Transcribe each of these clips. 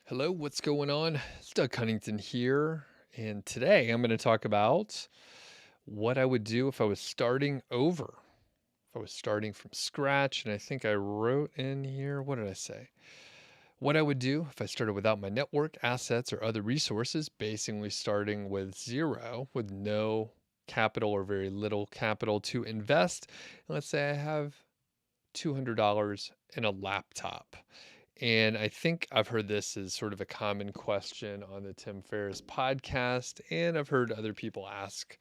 Hello, what's going on? It's Doug Cunnington here, and today I'm going to talk about what I would do if I was starting over. If I was starting from scratch, and I think I wrote in here, what did I say? What I would do if I started without my network, assets, or other resources, basically starting with zero, with no capital or very little capital to invest. Let's say I have $200 in a laptop. And I think I've heard this as sort of a common question on the Tim Ferriss podcast. And I've heard other people ask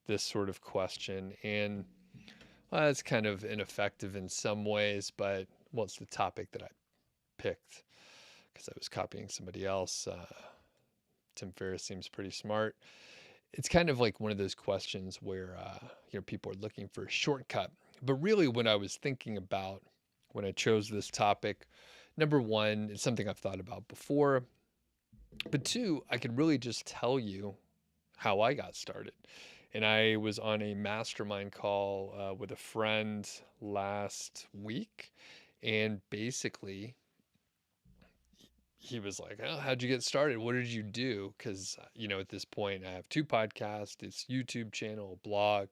this sort of question. And it's kind of ineffective in some ways, but well, it's the topic that I picked because I was copying somebody else. Tim Ferriss seems pretty smart. It's kind of like one of those questions where people are looking for a shortcut. But really, what I was thinking about when I chose this topic, number one, it's something I've thought about before. But two, I could really just tell you how I got started. And I was on a mastermind call with a friend last week. And basically, he was like, "Oh, how'd you get started? What did you do?" Because, at this point, I have two podcasts, this YouTube channel, a blog,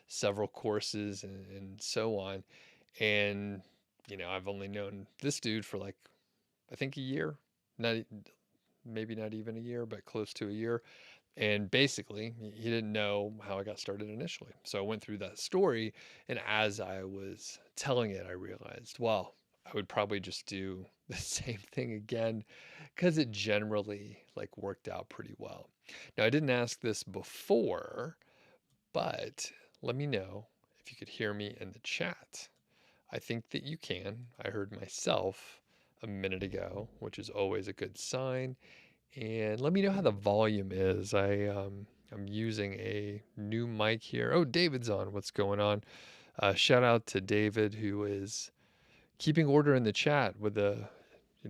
several courses, and so on. And, I've only known this dude for like, I think a year, not maybe not even a year, but close to a year. And basically, he didn't know how I got started initially. So I went through that story. And as I was telling it, I realized, well, I would probably just do the same thing again because it generally like worked out pretty well. Now, I didn't ask this before, but let me know if you could hear me in the chat. I think that you can. I heard myself a minute ago, which is always a good sign. And let me know how the volume is. I'm using a new mic here. Oh, David's on. What's going on? Shout out to David who is keeping order in the chat with the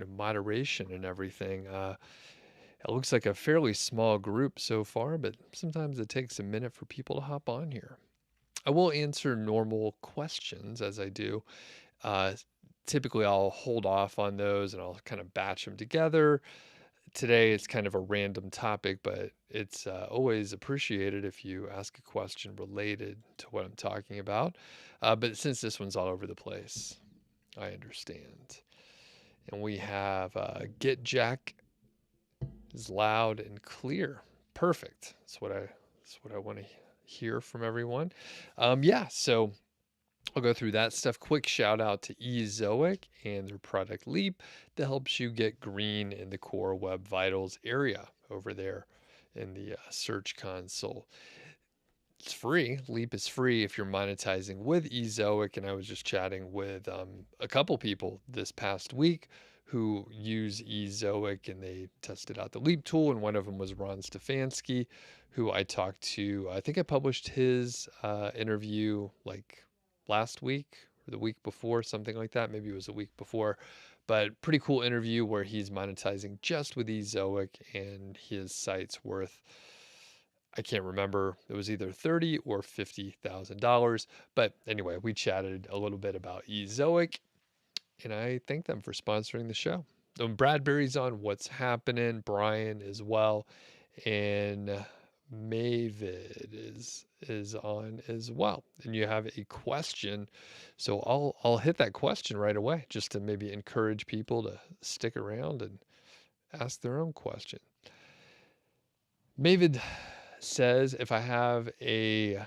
moderation and everything. It looks like a fairly small group so far, but sometimes it takes a minute for people to hop on here. I will answer normal questions as I do. Uh, Typically, I'll hold off on those and I'll kind of batch them together. Today, it's kind of a random topic, but it's always appreciated if you ask a question related to what I'm talking about. But since this one's all over the place, I understand. And we have Get Jack is loud and clear. Perfect. That's what I want to hear from everyone. Yeah, so I'll go through that stuff. Quick shout out to Ezoic and their product Leap that helps you get green in the core web vitals area over there in the search console. It's free. Leap is free if you're monetizing with Ezoic. And I was just chatting with a couple people this past week who use Ezoic and they tested out the Leap tool. And one of them was Ron Stefanski, who I talked to. I think I published his interview like last week or the week before, something like that. Maybe it was a week before. But pretty cool interview where he's monetizing just with Ezoic and his site's worth, I can't remember. It was either $30,000 or $50,000. But anyway, we chatted a little bit about Ezoic, and I thank them for sponsoring the show. Bradbury's on. What's happening? Brian as well, and Mavid is on as well. And you have a question, so I'll hit that question right away, just to maybe encourage people to stick around and ask their own question. Mavid says, if I have a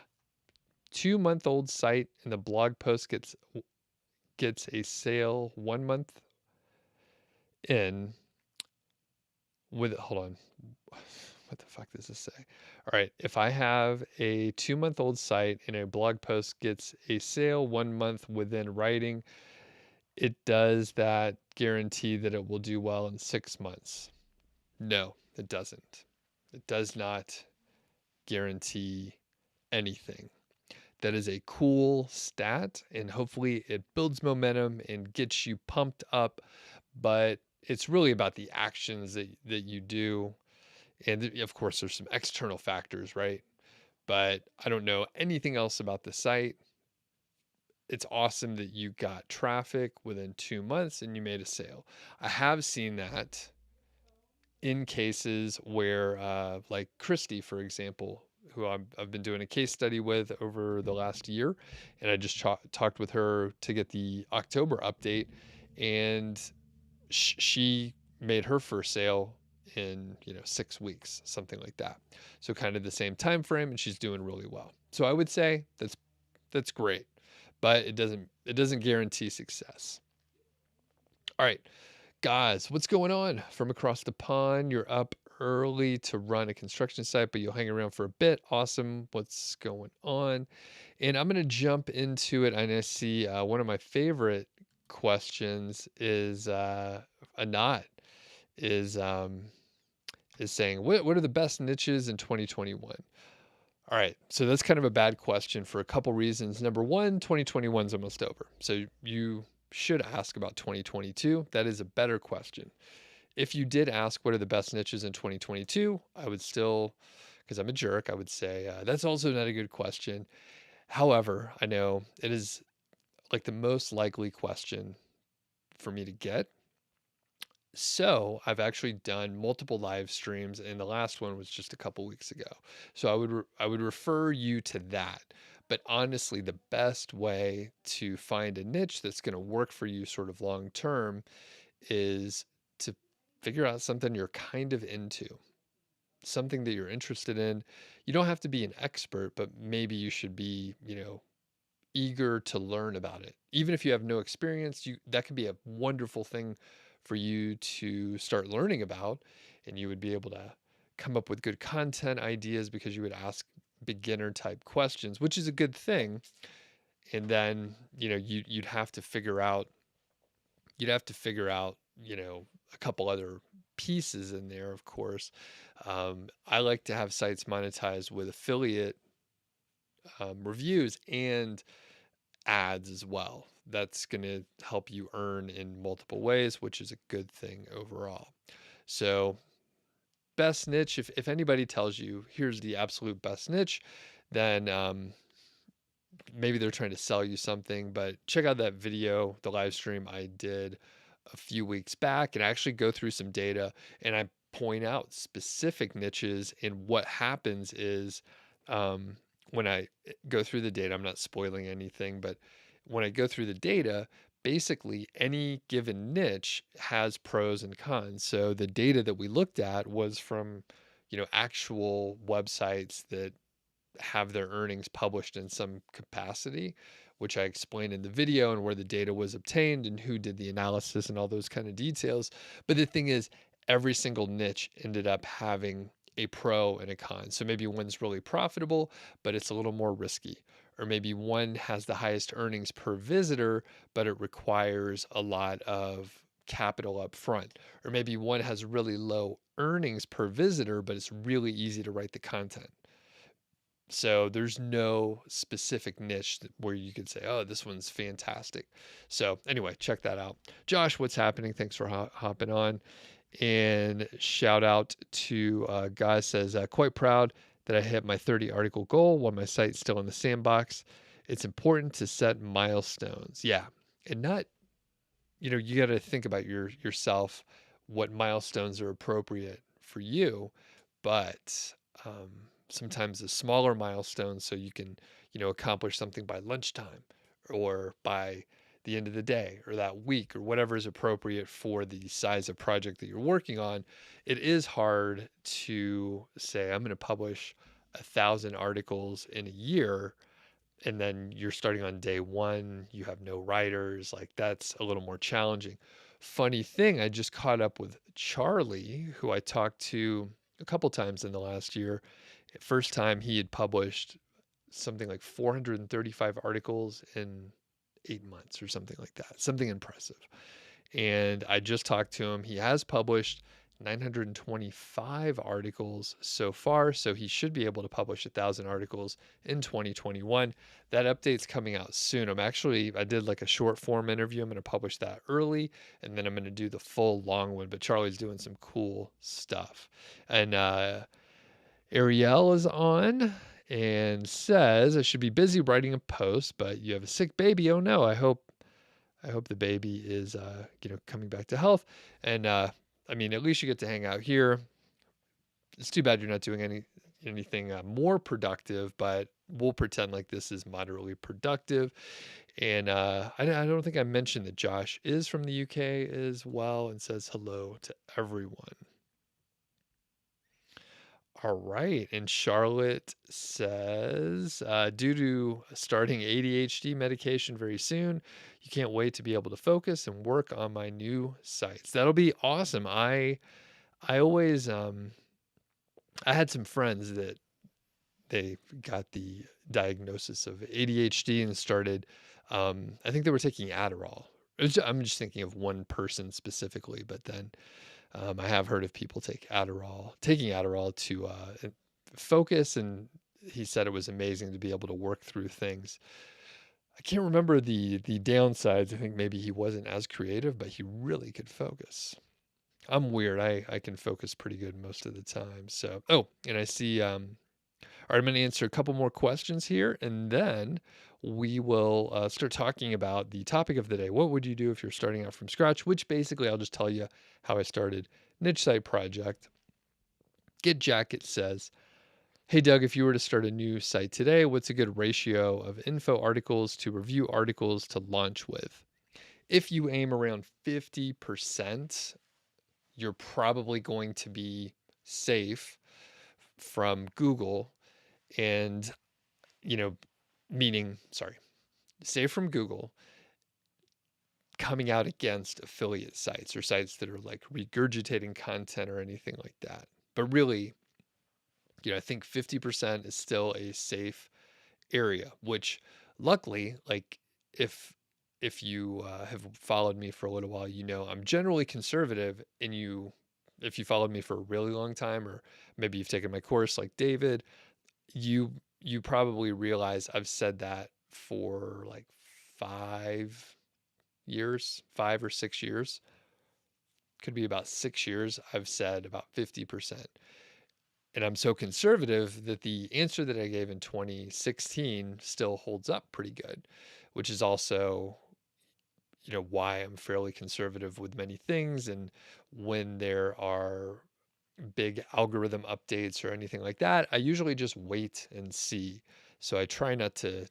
2-month-old site and the blog post gets a sale 1 month in with, hold on, what the fuck does this say? All right, if I have a 2-month-old site and a blog post gets a sale 1 month within writing, it does that guarantee that it will do well in 6 months? No, it doesn't. It does not guarantee anything. That is a cool stat, and hopefully it builds momentum and gets you pumped up. But it's really about the actions that you do. And of course, there's some external factors, right? But I don't know anything else about the site. It's awesome that you got traffic within 2 months and you made a sale. I have seen that in cases where, like Christy, for example, who I've been doing a case study with over the last year, and I just talked with her to get the October update, and she made her first sale in 6 weeks, something like that. So kind of the same time frame, and she's doing really well. So I would say that's great, but it doesn't guarantee success. All right, guys, what's going on from across the pond? You're up early to run a construction site, but you'll hang around for a bit. Awesome. What's going on? And I'm going to jump into it. And I see one of my favorite questions is Anat is saying, what are the best niches in 2021? All right, so that's kind of a bad question for a couple reasons. Number one, 2021 is almost over. So you should ask about 2022. That is a better question. If you did ask what are the best niches in 2022, I would still, because I'm a jerk, I would say that's also not a good question. However, I know it is like the most likely question for me to get. So I've actually done multiple live streams, and the last one was just a couple weeks ago. So I would refer you to that. But honestly, the best way to find a niche that's going to work for you sort of long term is to figure out something you're kind of into, something that you're interested in. You don't have to be an expert, but maybe you should be, eager to learn about it. Even if you have no experience, that could be a wonderful thing for you to start learning about, and you would be able to come up with good content ideas because you would ask beginner type questions, which is a good thing. And then, you'd have to figure out a couple other pieces in there, of course. I like to have sites monetized with affiliate reviews and ads as well. That's going to help you earn in multiple ways, which is a good thing overall. So, best niche, if anybody tells you here's the absolute best niche, then maybe they're trying to sell you something. But check out that video, the live stream I did a few weeks back, and I actually go through some data and I point out specific niches. And what happens is, when I go through the data, I'm not spoiling anything, but when I go through the data, basically any given niche has pros and cons. So the data that we looked at was from, actual websites that have their earnings published in some capacity, which I explained in the video, and where the data was obtained and who did the analysis and all those kind of details. But the thing is, every single niche ended up having a pro and a con. So maybe one's really profitable, but it's a little more risky. Or maybe one has the highest earnings per visitor, but it requires a lot of capital up front. Or maybe one has really low earnings per visitor, but it's really easy to write the content. So there's no specific niche where you could say, oh, this one's fantastic. So anyway, check that out. Josh, what's happening? Thanks for hopping on. And shout out to Guy says, quite proud that I hit my 30 article goal while my site's still in the sandbox. It's important to set milestones. Yeah. And not, you got to think about yourself, what milestones are appropriate for you. But sometimes a smaller milestone, so you can, accomplish something by lunchtime or by the end of the day or that week or whatever is appropriate for the size of project that you're working on. It is hard to say, I'm going to publish 1,000 articles in a year, and then you're starting on day one, you have no writers. Like, that's a little more challenging. Funny thing, I just caught up with Charlie, who I talked to a couple times in the last year. First time he had published something like 435 articles in 8 months or something like that, something impressive. And I just talked to him. He has published 925 articles so far, so he should be able to publish 1,000 articles in 2021. That update's coming out soon. I did like a short form interview. I'm going to publish that early, and then I'm going to do the full long one. But Charlie's doing some cool stuff. And Ariel is on and says, I should be busy writing a post, but you have a sick baby. Oh no, I hope the baby is coming back to health. And I mean, at least you get to hang out here. It's too bad you're not doing anything more productive, but we'll pretend like this is moderately productive. And I don't think I mentioned that Josh is from the UK as well and says hello to everyone. All right. And Charlotte says, due to starting ADHD medication very soon, you can't wait to be able to focus and work on my new sites. That'll be awesome. I always I had some friends that they got the diagnosis of ADHD and started I think they were taking Adderall. I'm just thinking of one person specifically, but then I have heard of people taking Adderall to focus, and he said it was amazing to be able to work through things. I can't remember the downsides. I think maybe he wasn't as creative, but he really could focus. I'm weird. I can focus pretty good most of the time. So, oh, and I see. All right, I'm going to answer a couple more questions here, and then we will start talking about the topic of the day. What would you do if you're starting out from scratch? Which basically, I'll just tell you how I started. Niche site project. Get Jacket says, hey, Doug, if you were to start a new site today, what's a good ratio of info articles to review articles to launch with? If you aim around 50%, you're probably going to be safe from Google and, you know, meaning, sorry, safe from Google coming out against affiliate sites or sites that are like regurgitating content or anything like that. But really, I think 50% is still a safe area, which luckily, like if you have followed me for a little while, I'm generally conservative, and if you followed me for a really long time, or maybe you've taken my course like David, you you probably realize I've said that for like 5 years, 5 or 6 years, could be about 6 years. I've said about 50%. And I'm so conservative that the answer that I gave in 2016 still holds up pretty good, which is also, why I'm fairly conservative with many things. And when there are big algorithm updates or anything like that, I usually just wait and see. So I try to,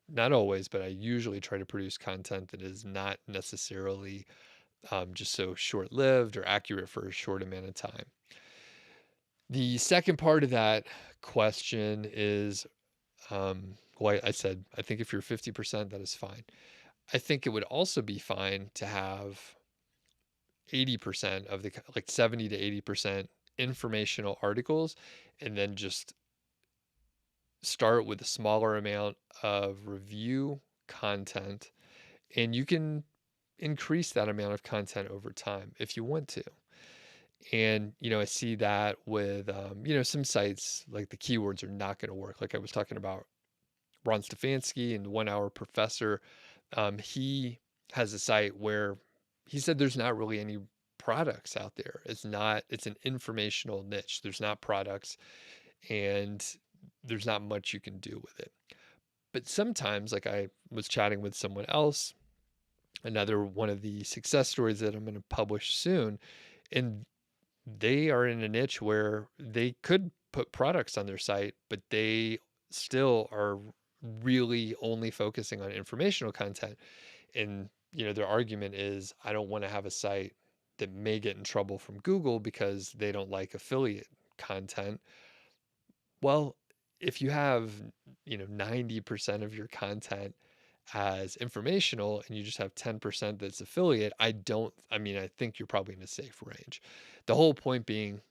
not always, but I usually try to produce content that is not necessarily just so short lived or accurate for a short amount of time. The second part of that question is, well, I said, I think if you're 50%, that is fine. I think it would also be fine to have 80% of like 70 to 80% informational articles, and then just start with a smaller amount of review content. And you can increase that amount of content over time if you want to. And, I see that with, some sites, like the keywords are not going to work. Like I was talking about Ron Stefanski and the 1 Hour Professor. He has a site where he said there's not really any products out there. It's an informational niche. There's not products, and there's not much you can do with it. But sometimes, like I was chatting with someone else, another one of the success stories that I'm going to publish soon, and they are in a niche where they could put products on their site, but they still are really only focusing on informational content. And, their argument is, I don't want to have a site that may get in trouble from Google because they don't like affiliate content. Well, if you have, 90% of your content as informational and you just have 10% that's affiliate, I think you're probably in a safe range. The whole point being,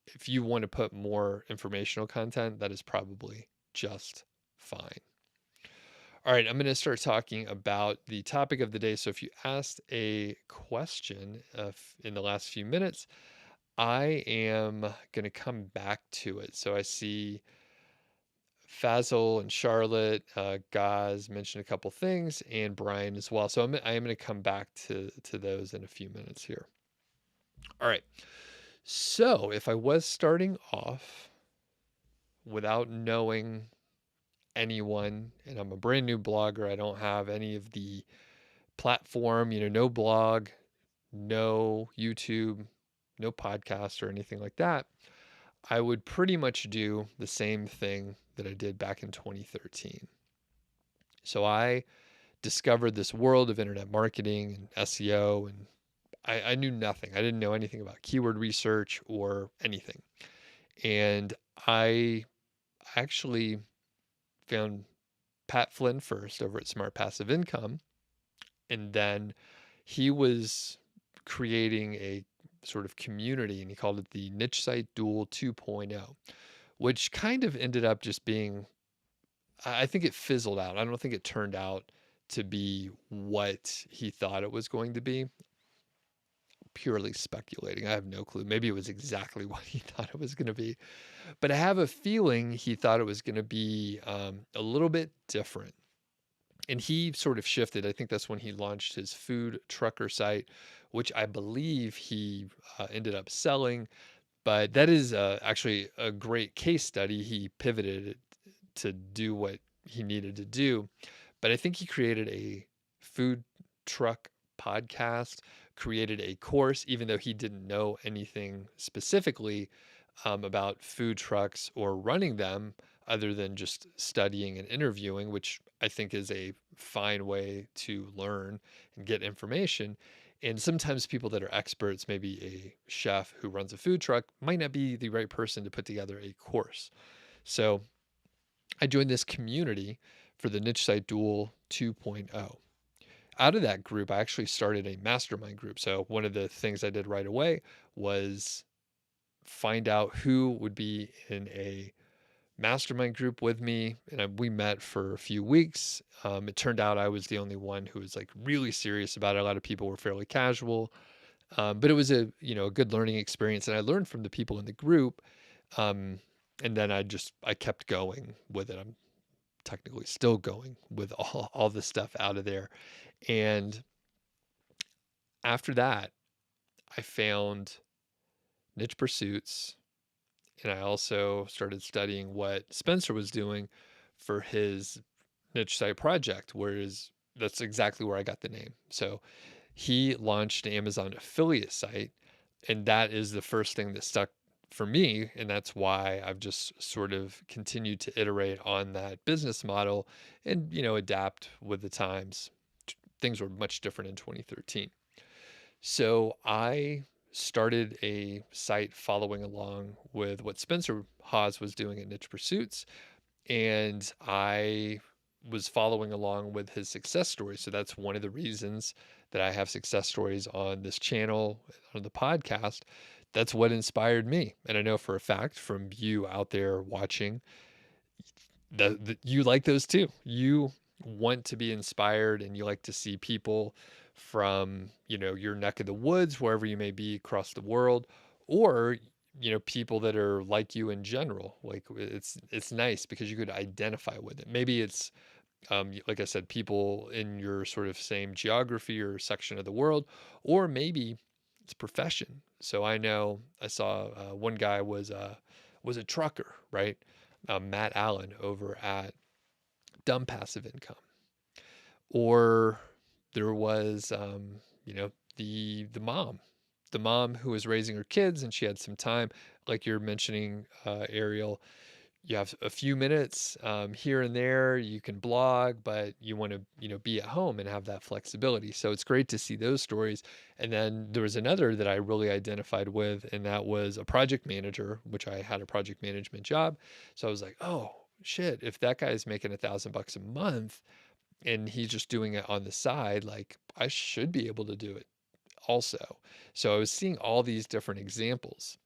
if you want to put more informational content, that is probably just fine. All right, I'm going to start talking about the topic of the day. So if you asked a question in the last few minutes, I am going to come back to it. So I see Fazil and Charlotte, Gaz mentioned a couple things, and Brian as well. So I am going to come back to those in a few minutes here. All right. So if I was starting off without knowing anyone, and I'm a brand new blogger, I don't have any of the platform, no blog, no YouTube, no podcast or anything like that, I would pretty much do the same thing that I did back in 2013. So I discovered this world of internet marketing and SEO, and I knew nothing. I didn't know anything about keyword research or anything. And I actually found Pat Flynn first over at Smart Passive Income. And then he was creating a sort of community, and he called it the Niche Site Duel 2.0, which kind of ended up just being, I think it fizzled out. I don't think it turned out to be what he thought it was going to be. Purely speculating. I have no clue. Maybe it was exactly what he thought it was going to be. But I have a feeling he thought it was going to be a little bit different. And he sort of shifted. I think that's when he launched his food trucker site, which I believe he ended up selling. But that is actually a great case study. He pivoted it to do what he needed to do. But I think he created a food truck podcast, created a course, even though he didn't know anything specifically about food trucks or running them other than just studying and interviewing, which I think is a fine way to learn and get information. And sometimes people that are experts, maybe a chef who runs a food truck, might not be the right person to put together a course. So I joined this community for the Niche Site Duel 2.0. Out of that group, I actually started a mastermind group. So one of the things I did right away was find out who would be in a mastermind group with me, and we met for a few weeks. It turned out I was the only one who was like really serious about it. A lot of people were fairly casual, but it was a good learning experience, and I learned from the people in the group. Um, and then I kept going with it. I'm technically still going with all the stuff out of there. And after that, I found niche pursuits, and I also started studying what Spencer was doing for his niche site project, whereas that's exactly where I got the name. So he launched an Amazon affiliate site, and that is the first thing that stuck for me. And that's why I've just sort of continued to iterate on that business model and, adapt with the times. Things were much different in 2013. So I started a site following along with what Spencer Hawes was doing at Niche Pursuits, and I was following along with his success stories. So that's one of the reasons that I have success stories on this channel, on the podcast. That's what inspired me. And I know for a fact from you out there watching that you like those too. You want to be inspired, and you like to see people from, your neck of the woods, wherever you may be across the world, or, people that are like you in general. Like it's nice because you could identify with it. Maybe it's, like I said, people in your sort of same geography or section of the world, or maybe it's profession. So I know I saw one guy was a trucker, right? Matt Allen over at Dumb Passive Income, or there was, the mom who was raising her kids, and she had some time, like you're mentioning, Ariel. You have a few minutes here and there. You can blog, but you want to, be at home and have that flexibility. So it's great to see those stories. And then there was another that I really identified with, and that was a project manager, which I had a project management job. So I was like, oh shit, if that guy is making $1,000 a month and he's just doing it on the side, like I should be able to do it also. So I was seeing all these different examples.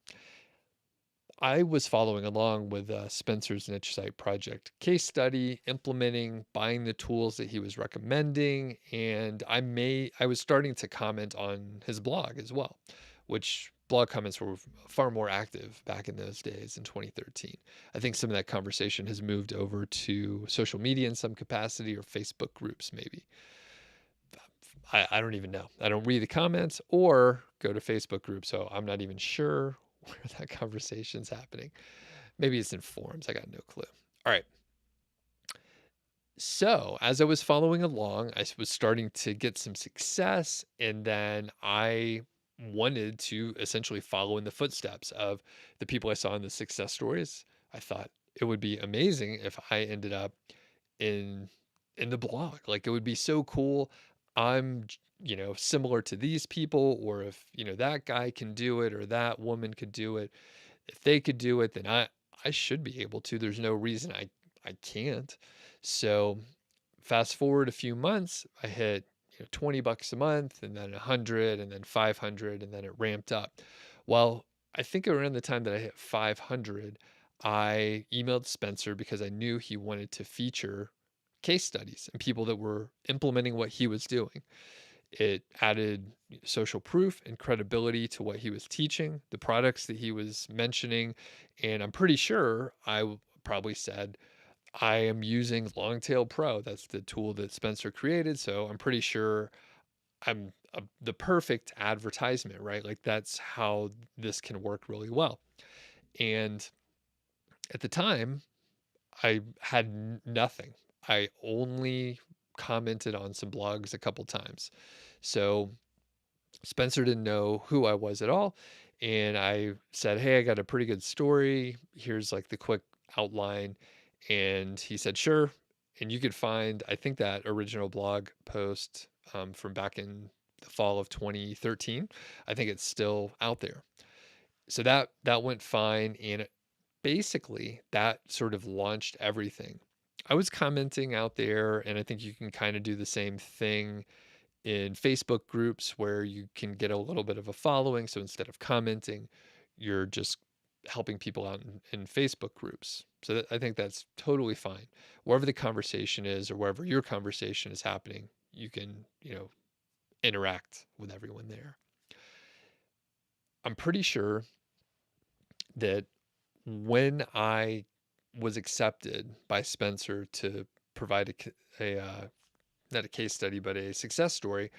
I was following along with Spencer's niche site project case study, implementing, buying the tools that he was recommending, and I was starting to comment on his blog as well, which blog comments were far more active back in those days in 2013. I think some of that conversation has moved over to social media in some capacity, or Facebook groups maybe. I don't even know. I don't read the comments or go to Facebook groups, so I'm not even sure where that conversation's happening. Maybe it's in forums. I got no clue. All right. So as I was following along, I was starting to get some success, and then I wanted to essentially follow in the footsteps of the people I saw in the success stories. I thought it would be amazing if I ended up in in the blog. Like it would be so cool. Similar to these people, or if, that guy can do it or that woman could do it. If they could do it, then I should be able to. There's no reason I can't. So fast forward a few months, I hit, $20 a month, and then 100, and then 500, and then it ramped up. Well, I think around the time that I hit 500, I emailed Spencer because I knew he wanted to feature case studies and people that were implementing what he was doing. It added social proof and credibility to what he was teaching, the products that he was mentioning. And I'm pretty sure probably said, I am using Longtail Pro. That's the tool that Spencer created. So I'm pretty sure I'm the perfect advertisement, right? Like that's how this can work really well. And at the time, I had nothing. I only commented on some blogs a couple times. So Spencer didn't know who I was at all. And I said, hey, I got a pretty good story. Here's like the quick outline. And he said, sure. And you could find, I think, that original blog post from back in the fall of 2013. I think it's still out there. So that went fine. And basically, that sort of launched everything. I was commenting out there, and I think you can kind of do the same thing in Facebook groups where you can get a little bit of a following. So instead of commenting, you're just helping people out in Facebook groups. So I think that's totally fine. Wherever the conversation is or wherever your conversation is happening, you can, interact with everyone there. I'm pretty sure that when I was accepted by Spencer to provide not a case study, but a success story,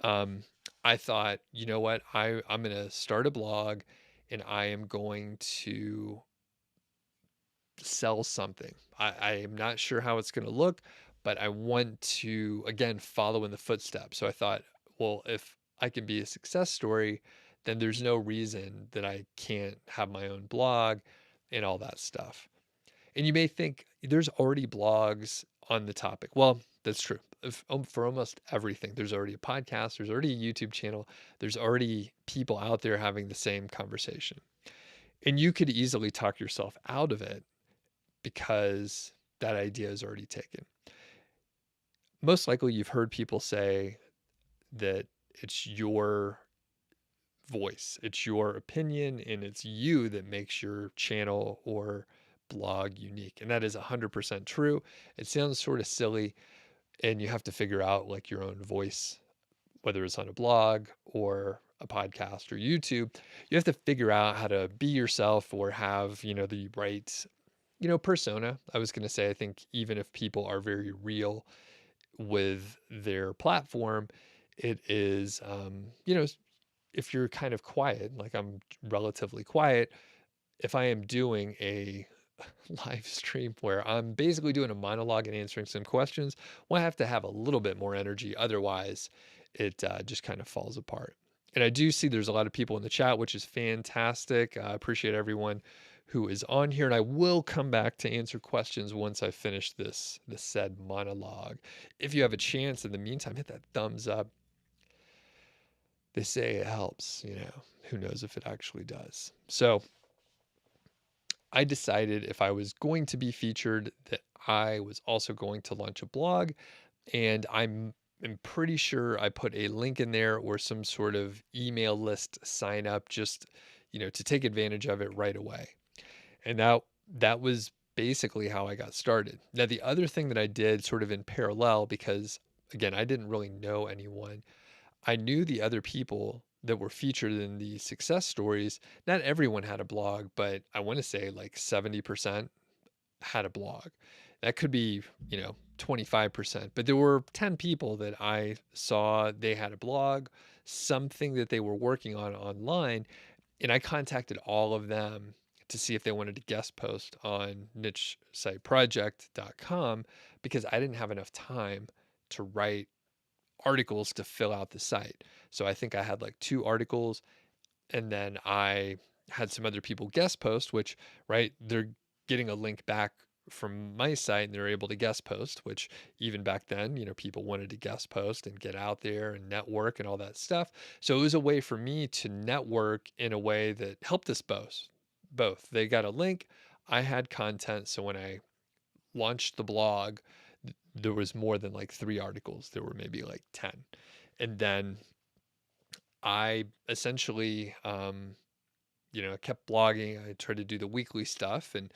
um, I thought, you know what, I'm going to start a blog and I am going to sell something. I am not sure how it's going to look, but I want to, again, follow in the footsteps. So I thought, well, if I can be a success story, then there's no reason that I can't have my own blog and all that stuff. And you may think there's already blogs on the topic. Well, that's true. For almost everything, there's already a podcast, there's already a YouTube channel, there's already people out there having the same conversation. And you could easily talk yourself out of it because that idea is already taken. Most likely, you've heard people say that it's your voice, it's your opinion, and it's you that makes your channel or blog unique. And that is 100% true. It sounds sort of silly, and you have to figure out like your own voice, whether it's on a blog or a podcast or YouTube. You have to figure out how to be yourself or have, the right, persona. I was going to say, I think even if people are very real with their platform, it is, if you're kind of quiet, like I'm relatively quiet, if I am doing a live stream where I'm basically doing a monologue and answering some questions, well, I have to have a little bit more energy. Otherwise, it just kind of falls apart. And I do see there's a lot of people in the chat, which is fantastic. I appreciate everyone who is on here, and I will come back to answer questions once I finish this said monologue. If you have a chance in the meantime, hit that thumbs up. They say it helps, who knows if it actually does. So I decided if I was going to be featured that I was also going to launch a blog, and I'm pretty sure I put a link in there or some sort of email list sign up just, to take advantage of it right away. And that was basically how I got started. Now, the other thing that I did sort of in parallel, because again, I didn't really know anyone, I knew the other people that were featured in the success stories. Not everyone had a blog, but I want to say like 70% had a blog. That could be, 25%, but there were 10 people that I saw they had a blog, something that they were working on online, and I contacted all of them to see if they wanted to guest post on nichesiteproject.com because I didn't have enough time to write articles to fill out the site. So I think I had like 2 articles, and then I had some other people guest post, which, right, they're getting a link back from my site and they're able to guest post, which even back then, people wanted to guest post and get out there and network and all that stuff. So it was a way for me to network in a way that helped us both. They got a link, I had content. So when I launched the blog, there was more than like 3 articles. There were maybe like 10. And then I essentially, kept blogging. I tried to do the weekly stuff, and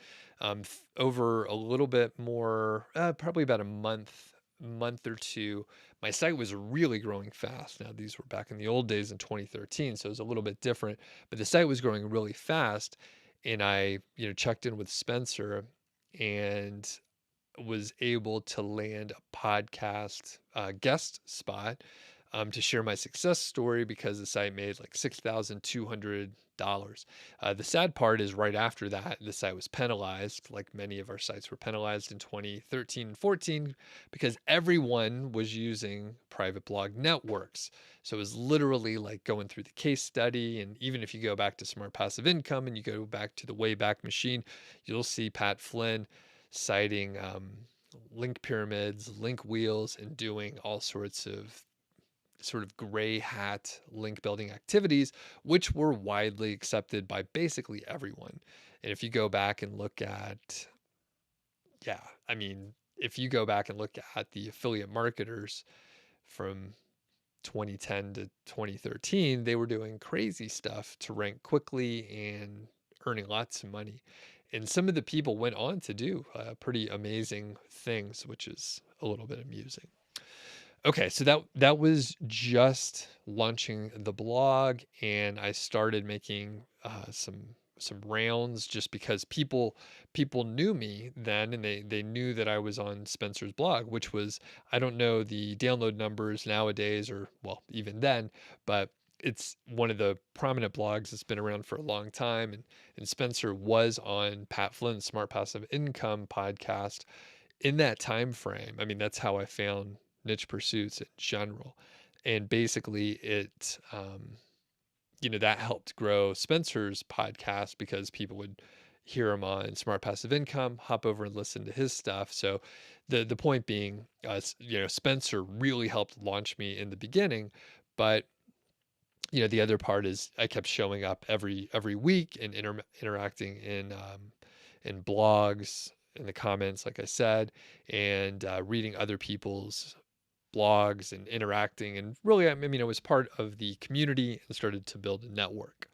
over a little bit more, probably about a month or two, my site was really growing fast. Now, these were back in the old days in 2013, so it was a little bit different, but the site was growing really fast, and I, checked in with Spencer and was able to land a podcast guest spot to share my success story because the site made like $6,200. The sad part is right after that, the site was penalized, like many of our sites were penalized in 2013 and 14 because everyone was using private blog networks. So it was literally like going through the case study. And even if you go back to Smart Passive Income and you go back to the Wayback Machine, you'll see Pat Flynn citing link pyramids, link wheels, and doing all sorts of sort of gray hat link building activities, which were widely accepted by basically everyone. And if you go back and look at, yeah, I mean, if you go back and look at the affiliate marketers from 2010 to 2013, they were doing crazy stuff to rank quickly and earning lots of money. And some of the people went on to do pretty amazing things, which is a little bit amusing. Okay, so that was just launching the blog, and I started making some rounds just because people knew me then, and they knew that I was on Spencer's blog, which was, I don't know the download numbers nowadays, or well, even then, but it's one of the prominent blogs that's been around for a long time, and Spencer was on Pat Flynn's Smart Passive Income podcast in that time frame. I mean, that's how I found niche pursuits in general. And basically that helped grow Spencer's podcast because people would hear him on Smart Passive Income, hop over and listen to his stuff. So the point being, Spencer really helped launch me in the beginning, but the other part is I kept showing up every week and interacting in blogs, in the comments, like I said, and reading other people's blogs and interacting. And really, I mean, I was part of the community and started to build a network.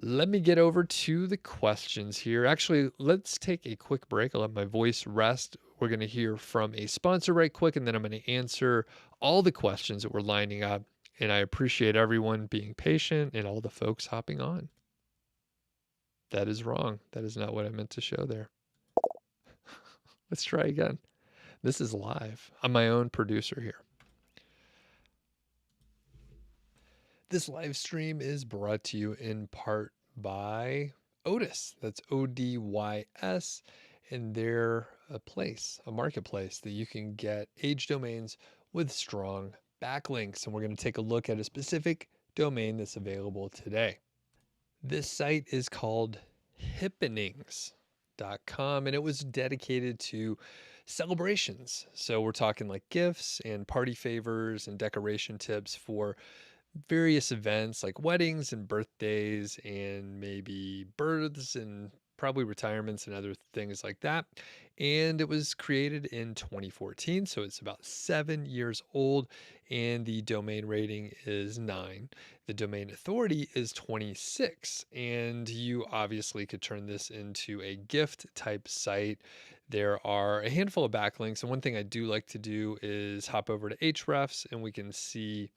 Let me get over to the questions here. Actually, let's take a quick break. I'll let my voice rest. We're going to hear from a sponsor right quick, and then I'm going to answer all the questions that we're lining up. And I appreciate everyone being patient and all the folks hopping on. That is wrong. That is not what I meant to show there. Let's try again. This is live. I'm my own producer here. This live stream is brought to you in part by ODYS. That's ODYS. And they're a marketplace that you can get age domains with strong backlinks. And we're going to take a look at a specific domain that's available today. This site is called hippenings.com, and it was dedicated to celebrations. So we're talking like gifts and party favors and decoration tips for various events like weddings and birthdays and maybe births and probably retirements and other things like that. And it was created in 2014, so it's about 7 years old, and the domain rating is 9. The domain authority is 26, and you obviously could turn this into a gift type site. There are a handful of backlinks, and one thing I do like to do is hop over to Ahrefs and we can see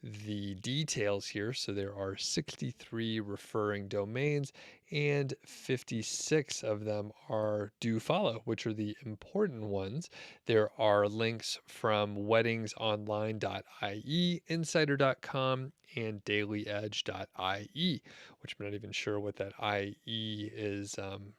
the details here. So there are 63 referring domains and 56 of them are do follow, which are the important ones. There are links from weddingsonline.ie, insider.com, and dailyedge.ie, which I'm not even sure what that IE is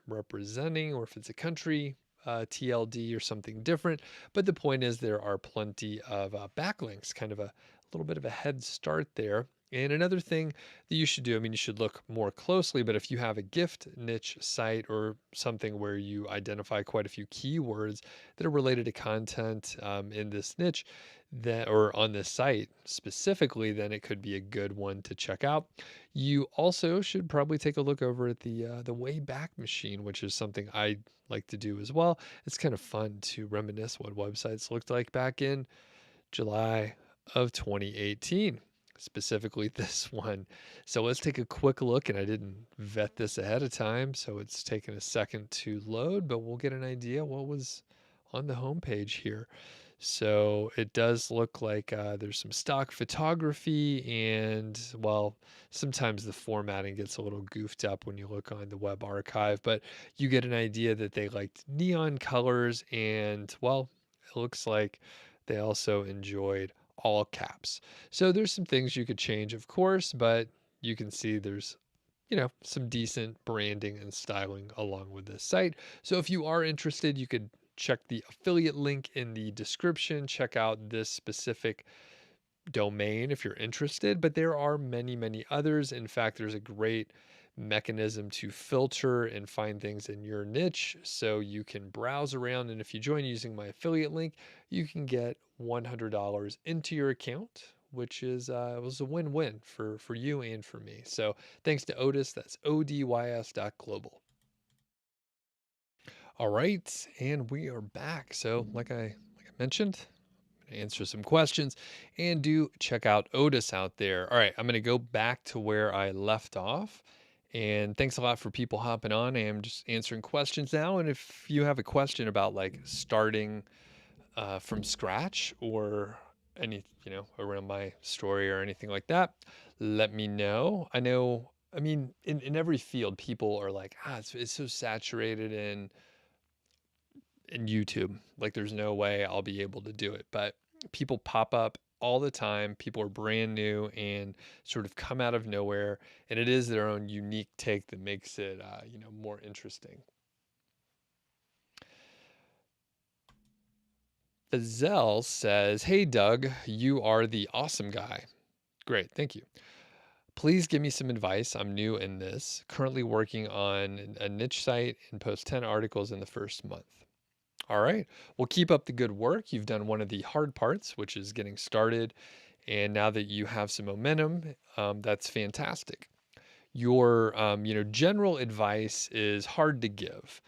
representing or if it's a country. TLD or something different. But the point is there are plenty of backlinks, kind of a little bit of a head start there. And another thing that you should do, I mean, you should look more closely, but if you have a gift niche site or something where you identify quite a few keywords that are related to content in this niche, that or on this site specifically, then it could be a good one to check out. You also should probably take a look over at the Wayback Machine, which is something I like to do as well. It's kind of fun to reminisce what websites looked like back in July of 2018, specifically this one. So let's take a quick look, and I didn't vet this ahead of time, so it's taken a second to load, but we'll get an idea what was on the homepage here. So it does look like there's some stock photography, and well, sometimes the formatting gets a little goofed up when you look on the web archive, but you get an idea that they liked neon colors, and well, it looks like they also enjoyed all caps. So there's some things you could change, of course, but you can see there's some decent branding and styling along with this site. So if you are interested, you could check the affiliate link in the description, check out this specific domain if you're interested, but there are many, many others. In fact, there's a great mechanism to filter and find things in your niche. So you can browse around, and if you join using my affiliate link, you can get $100 into your account, which is was a win-win for you and for me. So thanks to ODYS, that's ODYS.global. All right, and we are back. So like I mentioned, answer some questions, and do check out ODYS out there. All right, I'm going to go back to where I left off. And thanks a lot for people hopping on. I am just answering questions now. And if you have a question about like starting from scratch or any, around my story or anything like that, let me know. I mean, in every field, people are like, it's so saturated in YouTube. Like there's no way I'll be able to do it. But people pop up all the time. People are brand new and sort of come out of nowhere, and it is their own unique take that makes it more interesting. Fazell says, "Hey Doug, you are the awesome guy." Great, thank you. Please give me some advice. I'm new in this, currently working on a niche site and post 10 articles in the first month. All right. Well, keep up the good work. You've done one of the hard parts, which is getting started. And now that you have some momentum, that's fantastic. Your, general advice is hard to give.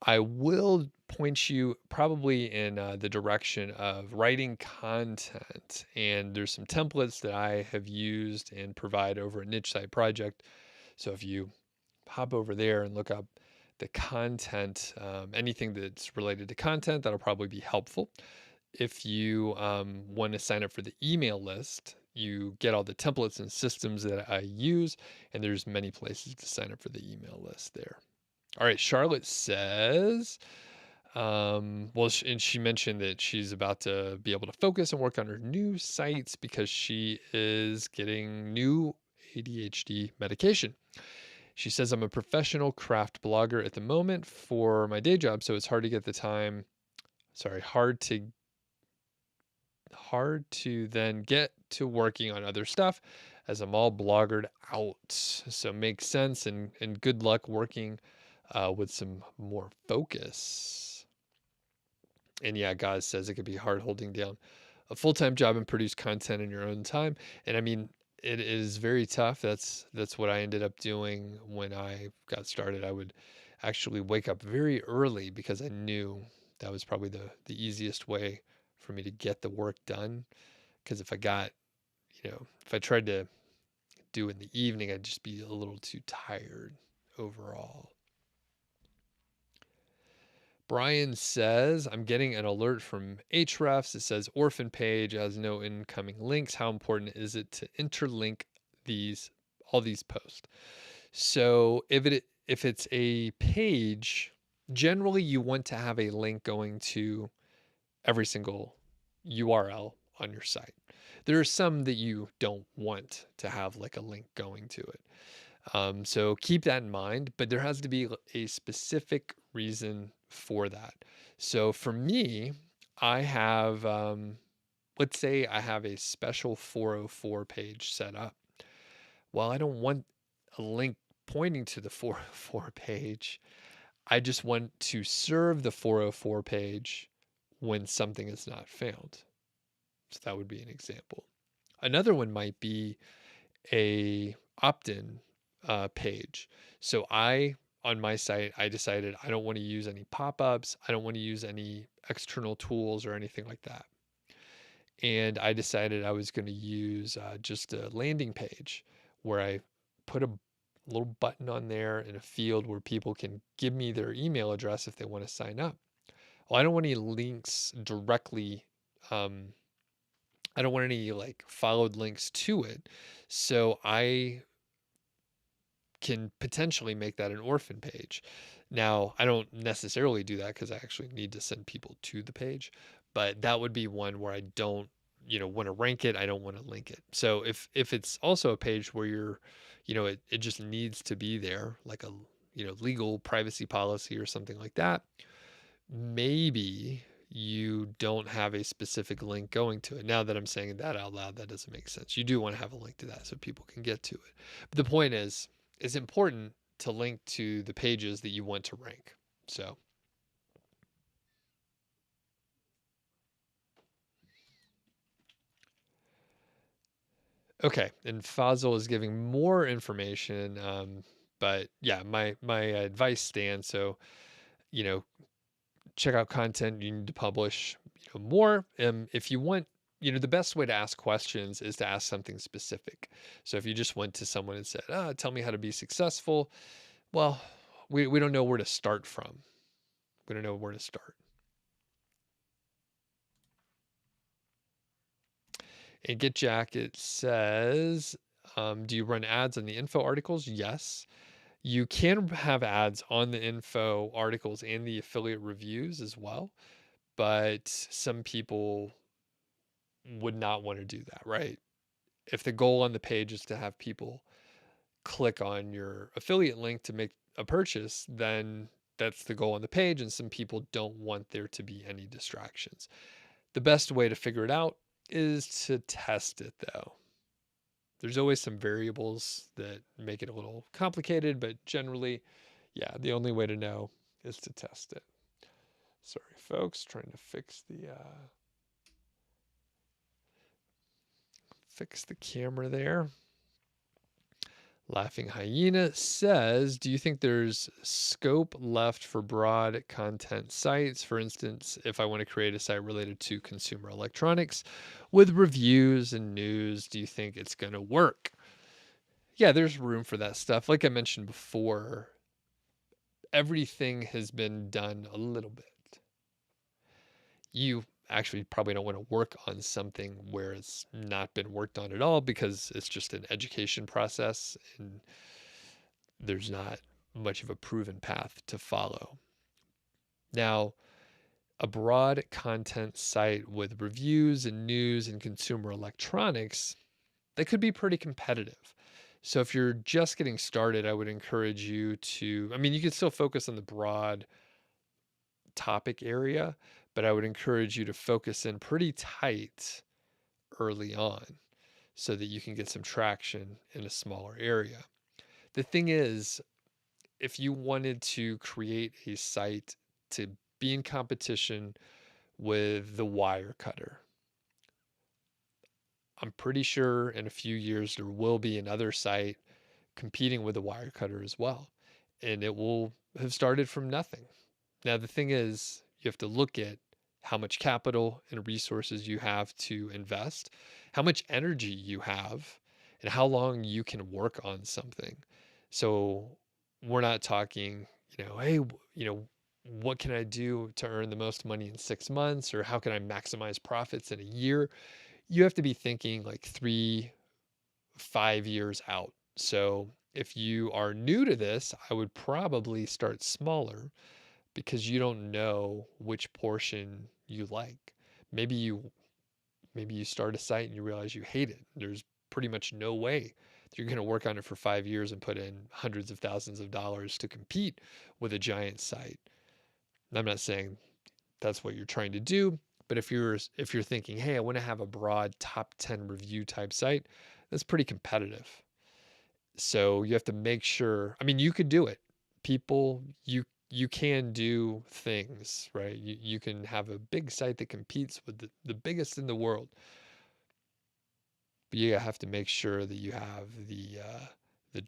I will point you probably in the direction of writing content. And there's some templates that I have used and provide over a niche site project. So if you hop over there and look up the content, anything that's related to content, that'll probably be helpful. If you want to sign up for the email list, you get all the templates and systems that I use, and there's many places to sign up for the email list there. All right, Charlotte says, well, and she mentioned that she's about to be able to focus and work on her new sites because she is getting new ADHD medication. She says, "I'm a professional craft blogger at the moment for my day job, so it's hard to get the time. Sorry, hard to then get to working on other stuff as I'm all bloggered out. So makes sense, and good luck working with some more focus." And yeah, God says it could be hard holding down a full-time job and produce content in your own time. And I mean, it is very tough. That's what I ended up doing when I got started. I would actually wake up very early because I knew that was probably the easiest way for me to get the work done. Because if I tried to do it in the evening, I'd just be a little too tired overall. Brian says, "I'm getting an alert from Ahrefs. It says orphan page has no incoming links. How important is it to interlink all these posts?" So if it's a page, generally you want to have a link going to every single URL on your site. There are some that you don't want to have like a link going to it. So keep that in mind, but there has to be a specific reason for that. So for me, I have, let's say I have a special 404 page set up. Well, I don't want a link pointing to the 404 page. I just want to serve the 404 page when something is not found. So that would be an example. Another one might be a opt-in page. So on my site, I decided I don't want to use any pop-ups. I don't want to use any external tools or anything like that. And I decided I was going to use just a landing page where I put a little button on there in a field where people can give me their email address if they want to sign up. Well, I don't want any links directly. I don't want any like followed links to it. So I can potentially make that an orphan page. Now, I don't necessarily do that because I actually need to send people to the page, but that would be one where I don't, want to rank it. I don't want to link it. So if it's also a page where it just needs to be there, like a, legal privacy policy or something like that, maybe you don't have a specific link going to it. Now that I'm saying that out loud, that doesn't make sense. You do want to have a link to that so people can get to it. But the point is, it's important to link to the pages that you want to rank. So, okay. And Fazil is giving more information. But yeah, my advice stands. So, you know, check out content you need to publish, more. If you want, the best way to ask questions is to ask something specific. So if you just went to someone and said, tell me how to be successful, well, we don't know where to start from. We don't know where to start. And Get Jacket says, do you run ads on the info articles? Yes. You can have ads on the info articles and the affiliate reviews as well, but some people would not want to do that, right? If the goal on the page is to have people click on your affiliate link to make a purchase, then that's the goal on the page, and some people don't want there to be any distractions. The best way to figure it out is to test it, though. There's always some variables that make it a little complicated, but generally, yeah, the only way to know is to test it. Sorry, folks, trying to fix the camera there. Laughing Hyena says, do you think there's scope left for broad content sites? For instance, if I want to create a site related to consumer electronics with reviews and news, do you think it's going to work? Yeah, there's room for that stuff. Like I mentioned before, everything has been done a little bit. You actually probably don't want to work on something where it's not been worked on at all, because it's just an education process and there's not much of a proven path to follow. Now, a broad content site with reviews and news and consumer electronics, that could be pretty competitive. So if you're just getting started, I would encourage you to, you can still focus on the broad topic area, but I would encourage you to focus in pretty tight early on so that you can get some traction in a smaller area. The thing is, if you wanted to create a site to be in competition with the Wirecutter, I'm pretty sure in a few years there will be another site competing with the Wirecutter as well, and it will have started from nothing. Now, the thing is, you have to look at how much capital and resources you have to invest, how much energy you have, and how long you can work on something. So we're not talking, hey, what can I do to earn the most money in 6 months, or how can I maximize profits in a year? You have to be thinking like 3-5 years out. So if you are new to this, I would probably start smaller, because you don't know which portion you like. Maybe you start a site and you realize you hate it. There's pretty much no way that you're going to work on it for 5 years and put in hundreds of thousands of dollars to compete with a giant site. I'm not saying that's what you're trying to do, but if you're thinking, hey, I want to have a broad top 10 review type site, that's pretty competitive. So you have to make sure, I mean, you could do it. People, you can do things, right? You can have a big site that competes with the biggest in the world. But you have to make sure that you have the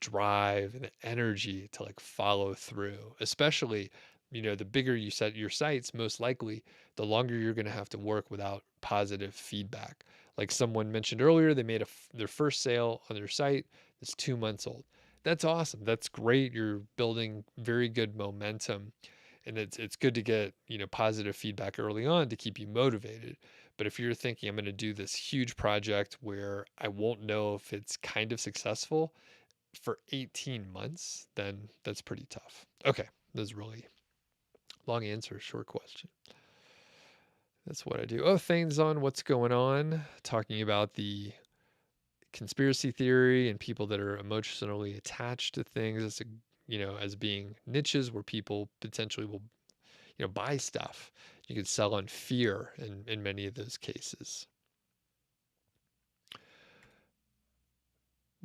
drive and the energy to like follow through. Especially, the bigger you set your sites, most likely, the longer you're going to have to work without positive feedback. Like someone mentioned earlier, they made their first sale on their site that's 2 months old. That's awesome. That's great. You're building very good momentum, and it's good to get positive feedback early on to keep you motivated. But if you're thinking I'm going to do this huge project where I won't know if it's kind of successful for 18 months, then that's pretty tough. Okay, this is really long answer, short question. That's what I do. Oh, Thane's on. What's going on? Talking about the conspiracy theory and people that are emotionally attached to things as as being niches where people potentially will buy stuff. You can sell on fear in many of those cases.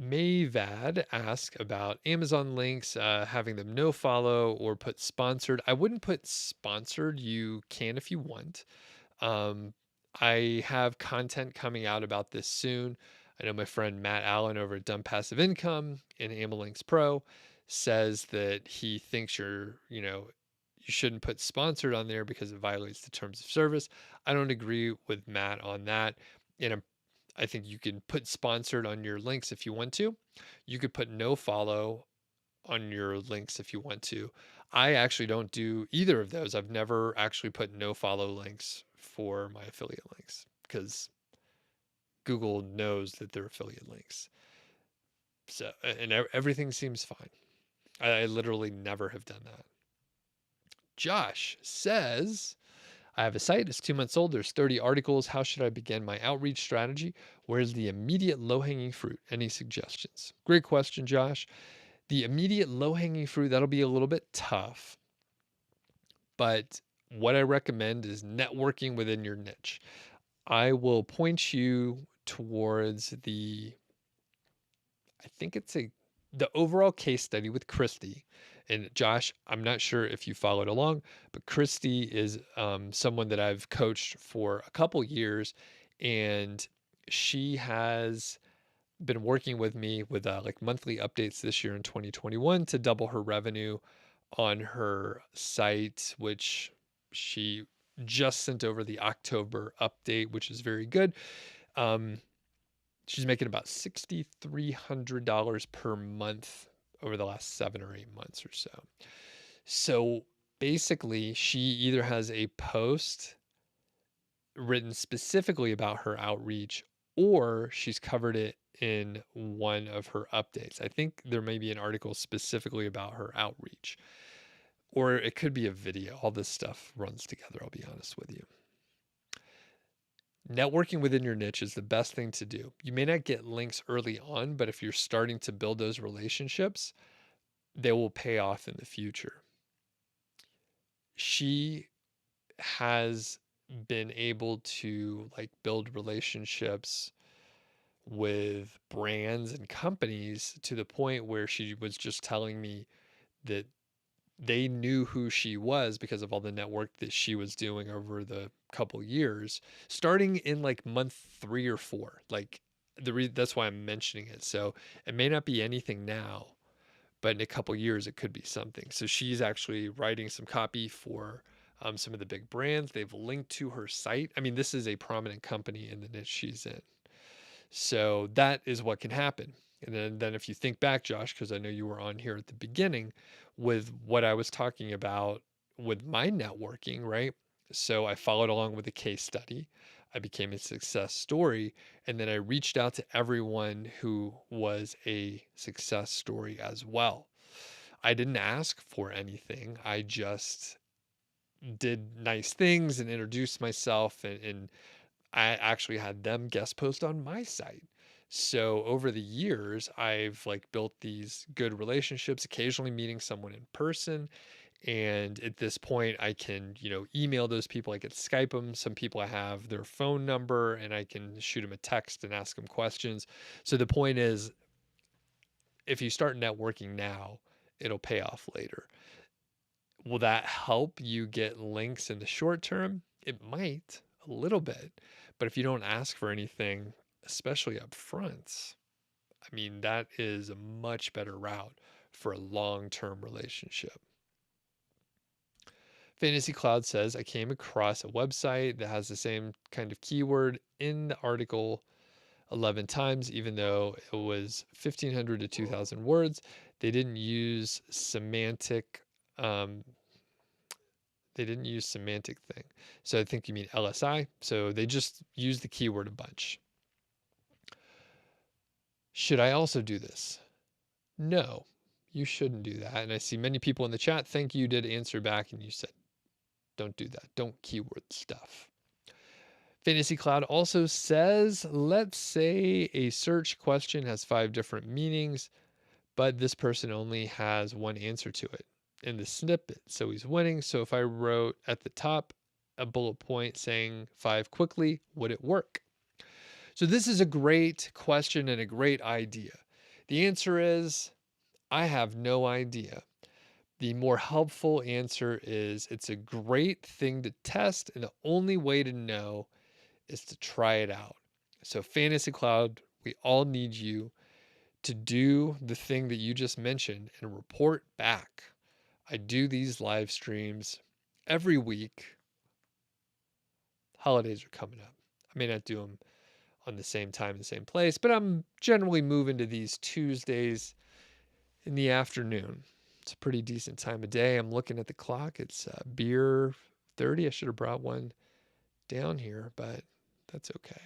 Mayvad ask about Amazon links, having them no follow or put sponsored. I wouldn't put sponsored. You can if you want. Um, I have content coming out about this soon. I know my friend Matt Allen over at Dumb Passive Income in Amalinks Pro says that he thinks you shouldn't put sponsored on there because it violates the terms of service. I don't agree with Matt on that. And I think you can put sponsored on your links if you want to. You could put no follow on your links if you want to. I actually don't do either of those. I've never actually put no follow links for my affiliate links because Google knows that they're affiliate links. So, and everything seems fine. I literally never have done that. Josh says, I have a site, it's 2 months old, there's 30 articles. How should I begin my outreach strategy? Where's the immediate low hanging fruit? Any suggestions? Great question, Josh. The immediate low hanging fruit, that'll be a little bit tough. But what I recommend is networking within your niche. I will point you towards I think it's the overall case study with Christy. And Josh, I'm not sure if you followed along, but Christy is someone that I've coached for a couple years, and she has been working with me with like monthly updates this year in 2021 to double her revenue on her site, which she just sent over the October update, which is very good. Um, she's making about $6,300 per month over the last 7 or 8 months or so. So basically, she either has a post written specifically about her outreach or she's covered it in one of her updates. I think there may be an article specifically about her outreach, or it could be a video. All this stuff runs together, I'll be honest with you. Networking within your niche is the best thing to do. You may not get links early on, but if you're starting to build those relationships, they will pay off in the future. She has been able to like build relationships with brands and companies to the point where she was just telling me that they knew who she was because of all the network that she was doing over the couple years, starting in like month 3 or 4. Like that's why I'm mentioning it. So it may not be anything now, but in a couple years it could be something. So she's actually writing some copy for some of the big brands. They've linked to her site. I mean, this is a prominent company in the niche she's in. So that is what can happen. And then if you think back, Josh, because I know you were on here at the beginning with what I was talking about with my networking, right? So I followed along with the case study. I became a success story. And then I reached out to everyone who was a success story as well. I didn't ask for anything. I just did nice things and introduced myself, and I actually had them guest post on my site. So over the years, I've like built these good relationships, occasionally meeting someone in person. And at this point, I can, email those people. I can Skype them. Some people I have their phone number and I can shoot them a text and ask them questions. So the point is, if you start networking now, it'll pay off later. Will that help you get links in the short term? It might, a little bit. But if you don't ask for anything, especially up front, I mean, that is a much better route for a long-term relationship. Fantasy Cloud says, I came across a website that has the same kind of keyword in the article 11 times, even though it was 1,500 to 2,000 words. They didn't use semantic um, thing. So I think you mean LSI. So they just used the keyword a bunch. Should I also do this? No, you shouldn't do that. And I see many people in the chat, thank you, did answer back and you said, don't do that. Don't keyword stuff. Fantasy Cloud also says, let's say a search question has 5 different meanings, but this person only has one answer to it in the snippet. So he's winning. So if I wrote at the top a bullet point saying 5 quickly, would it work? So this is a great question and a great idea. The answer is, I have no idea. The more helpful answer is, it's a great thing to test, and the only way to know is to try it out. So Fantasy Cloud, we all need you to do the thing that you just mentioned and report back. I do these live streams every week. Holidays are coming up. I may not do them on the same time, the same place, but I'm generally moving to these Tuesdays in the afternoon. It's a pretty decent time of day. I'm looking at the clock. It's beer 30. I should have brought one down here, but that's okay.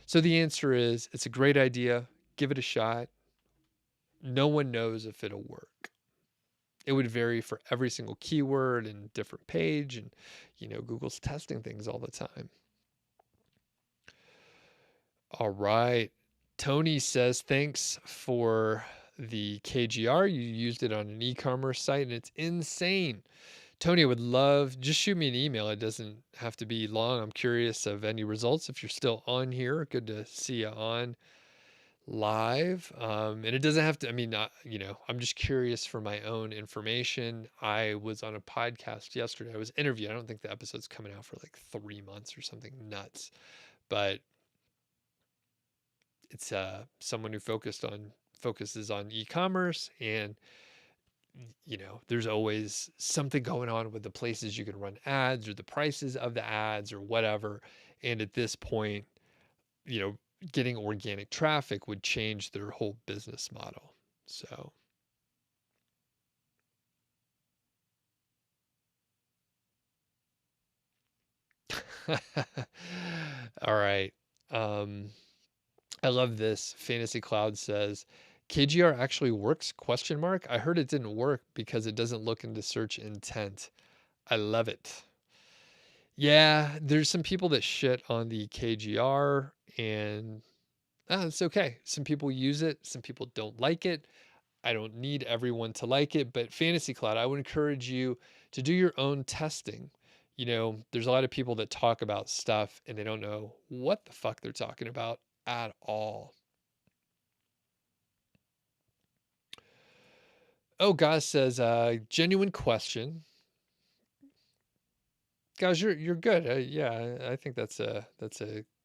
So the answer is, it's a great idea. Give it a shot. No one knows if it'll work. It would vary for every single keyword and different page. And, Google's testing things all the time. All right. Tony says, thanks for the KGR. You used it on an e-commerce site and it's insane. Tony, I would love, just shoot me an email. It doesn't have to be long. I'm curious of any results. If you're still on here, good to see you on live. And it doesn't have to, I'm just curious for my own information. I was on a podcast yesterday. I was interviewed. I don't think the episode's coming out for like 3 months or something nuts, but it's someone who focuses on e-commerce, and there's always something going on with the places you can run ads or the prices of the ads or whatever. And at this point, getting organic traffic would change their whole business model. So all right. I love this. Fantasy Cloud says, KGR actually works? ? I heard it didn't work because it doesn't look into search intent. I love it. Yeah, there's some people that shit on the KGR, and it's okay. Some people use it, some people don't like it. I don't need everyone to like it, but Fantasy Cloud, I would encourage you to do your own testing. There's a lot of people that talk about stuff and they don't know what the fuck they're talking about at all. Oh, Gaz says, genuine question. Guys, you're good. Yeah, I think that's a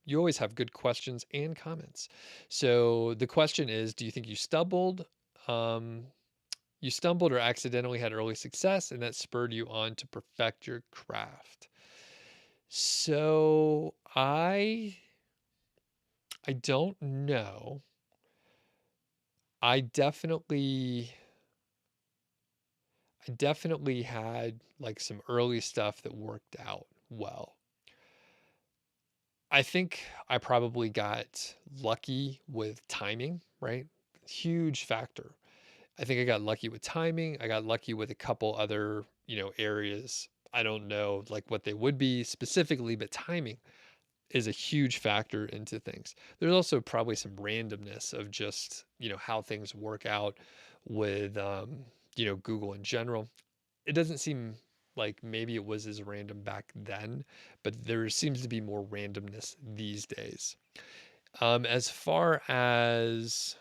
you always have good questions and comments. So the question is, do you think you stumbled? You stumbled or accidentally had early success, and that spurred you on to perfect your craft. So I don't know. I definitely had like some early stuff that worked out well. I think I probably got lucky with timing, right? Huge factor. I think I got lucky with timing. I got lucky with a couple other, areas. I don't know like what they would be specifically, but timing is a huge factor into things. There's also probably some randomness of just, how things work out with, Google in general. it doesn't seem like maybe it was as random back then, but there seems to be more randomness these days. As far as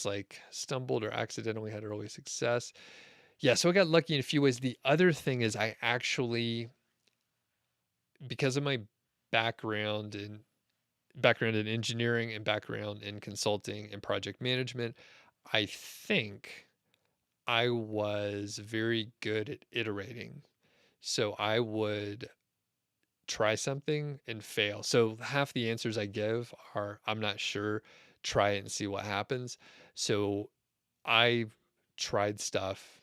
like stumbled or accidentally had early success, yeah, so I got lucky in a few ways. The other thing is I actually, because of my background in background in engineering and background in consulting and project management, I think I was very good at iterating. So I would try something and fail. So half the answers I give are I'm not sure, try it and see what happens. So I tried stuff.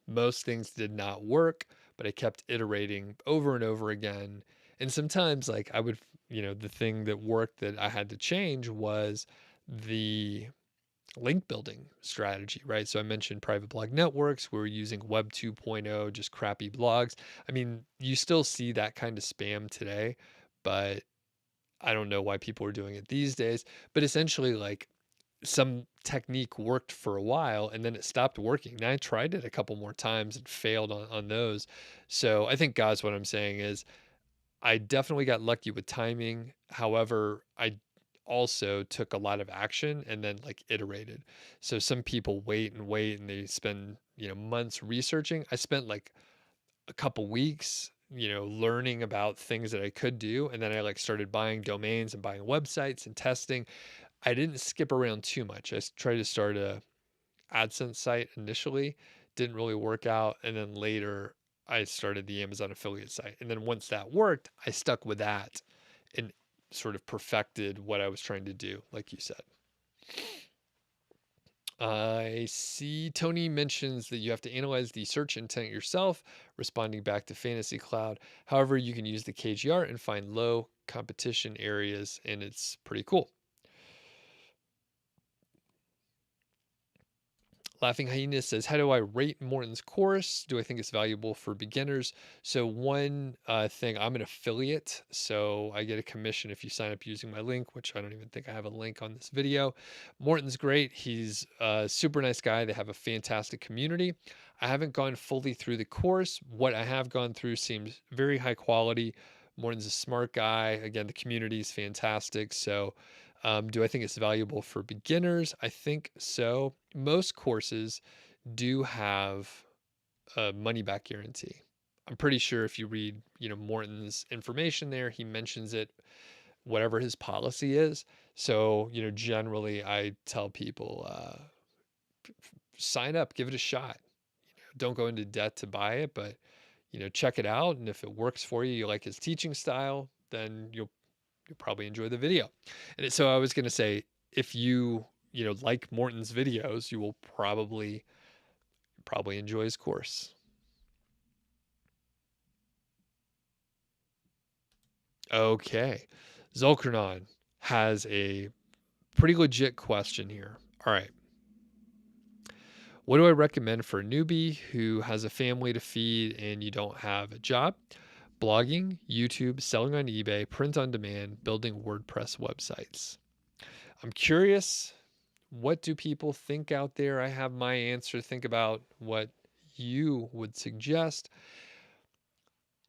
Most things did not work, but I kept iterating over and over again. And sometimes, like, I would, the thing that worked that I had to change was the link building strategy, right? So I mentioned private blog networks. We're using Web 2.0, just crappy blogs. I mean, you still see that kind of spam today, but I don't know why people are doing it these days. But essentially, like, some technique worked for a while and then it stopped working. Now I tried it a couple more times and failed on those. So I think, guys, what I'm saying is I definitely got lucky with timing. However, I also took a lot of action and then like iterated. So some people wait and wait and they spend, months researching. I spent like a couple weeks, learning about things that I could do. And then I like started buying domains and buying websites and testing. I didn't skip around too much. Tried to start a AdSense site initially, didn't really work out. And then later I started the Amazon affiliate site. And then once that worked, I stuck with that and sort of perfected what I was trying to do, like you said. I see Tony mentions that you have to analyze the search intent yourself, responding back to Fantasy Cloud. However, you can use the KGR and find low competition areas, and it's pretty cool. Laughing Hyena says, how do I rate Morton's course? Do I think it's valuable for beginners? So one thing, I'm an affiliate, so I get a commission if you sign up using my link, which I don't even think I have a link on this video. Morton's great. He's a super nice guy. They have a fantastic community. I haven't gone fully through the course. What I have gone through seems very high quality. Morton's a smart guy. Again, the community is fantastic. So do I think it's valuable for beginners? I think so. Most courses do have a money back guarantee. I'm pretty sure if you read, Morton's information there, he mentions it, whatever his policy is. So, generally I tell people, sign up, give it a shot. Don't go into debt to buy it, but, check it out. And if it works for you, you like his teaching style, then you'll probably enjoy the video. And so I was going to say, if you like Morton's videos, you will probably enjoy his course. Okay. Zulkernon has a pretty legit question here. All right. What do I recommend for a newbie who has a family to feed and you don't have a job? Blogging, YouTube, selling on eBay, print on demand, building WordPress websites. I'm curious, what do people think out there? I have my answer. Think about what you would suggest.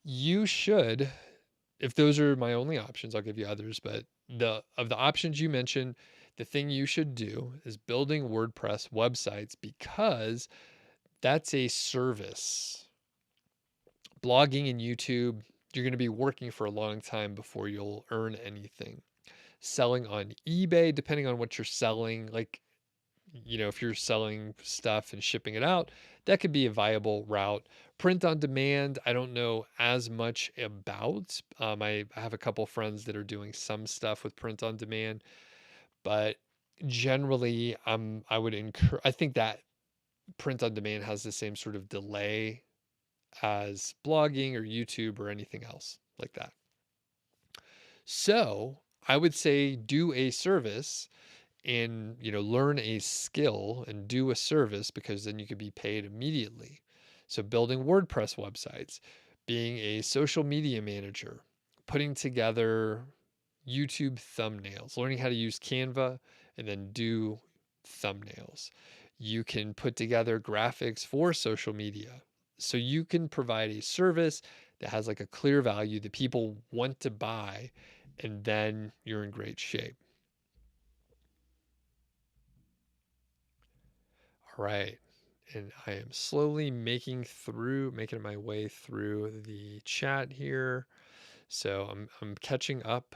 You should, if those are my only options, I'll give you others, but of the options you mentioned, the thing you should do is building WordPress websites because that's a service. Blogging and YouTube, you're going to be working for a long time before you'll earn anything. Selling on eBay, depending on what you're selling, like, if you're selling stuff and shipping it out, that could be a viable route. Print on demand, I don't know as much about. I have a couple friends that are doing some stuff with print on demand, but generally, I think that print on demand has the same sort of delay as blogging or YouTube or anything else like that. So I would say do a service and learn a skill and do a service because then you could be paid immediately. So building WordPress websites, being a social media manager, putting together YouTube thumbnails, learning how to use Canva and then do thumbnails. You can put together graphics for social media. So you can provide a service that has like a clear value that people want to buy, and then you're in great shape. All right. And I am slowly making my way through the chat here. So I'm catching up.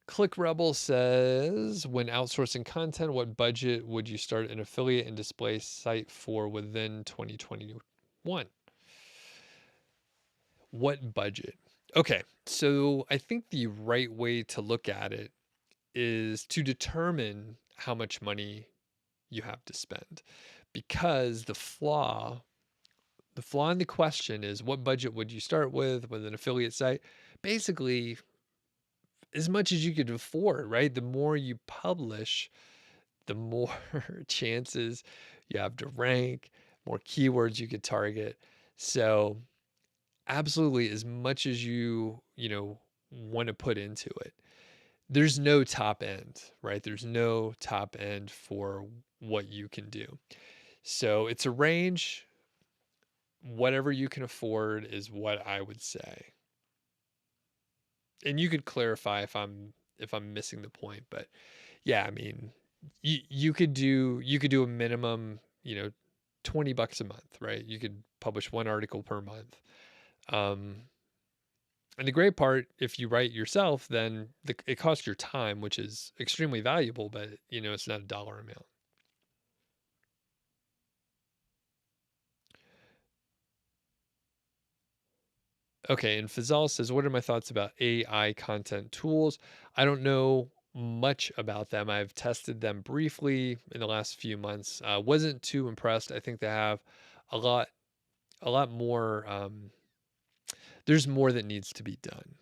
Click Rebel says, when outsourcing content, what budget would you start an affiliate and display site for within 2021? What budget? Okay, so I think the right way to look at it is to determine how much money you have to spend, because the flaw in the question is, what budget would you start with an affiliate site? Basically, as much as you could afford, right? The more you publish, the more chances you have to rank, more keywords you could target. So absolutely, as much as you want to put into it. There's no top end, right? There's no top end for what you can do. So it's a range. Whatever you can afford is what I would say. And you could clarify if I'm missing the point, but yeah, I mean, you could do a minimum, $20 a month, right? You could publish one article per month. Um, and the great part, if you write yourself, then it costs your time, which is extremely valuable, but it's not a dollar amount. Okay, and Fazal says, what are my thoughts about AI content tools? I don't know much about them. I've tested them briefly in the last few months. Wasn't too impressed. I think they have a lot, a lot more. There's more that needs to be done.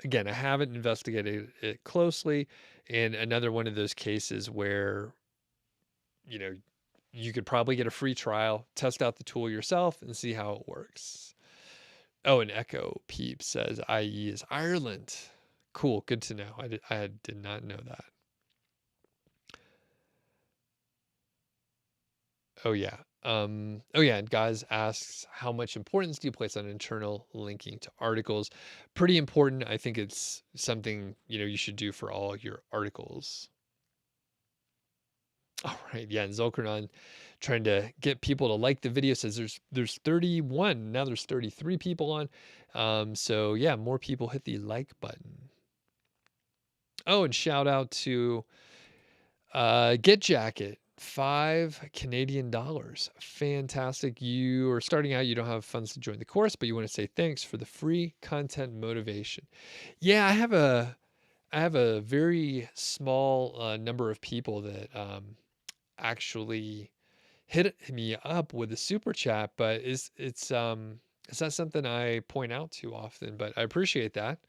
Again, I haven't investigated it closely, and another one of those cases where you know you could probably get a free trial, test out the tool yourself, and see how it works. Oh, and Echo Peep says IE is Ireland. Cool, good to know. I did not know that. Oh yeah. Oh yeah, and guys asks, how much importance do you place on internal linking to articles? Pretty important. I think it's something, you should do for all your articles. All right, yeah, and Zolkranon trying to get people to like the video says there's 31, now there's 33 people on. So yeah, more people hit the like button. Oh, and shout out to Get Jacket, $5 Canadian. Fantastic. You are starting out, you don't have funds to join the course, but you want to say thanks for the free content motivation. Yeah, I have a very small number of people that actually hit me up with a super chat, but it's not something I point out too often, but I appreciate that.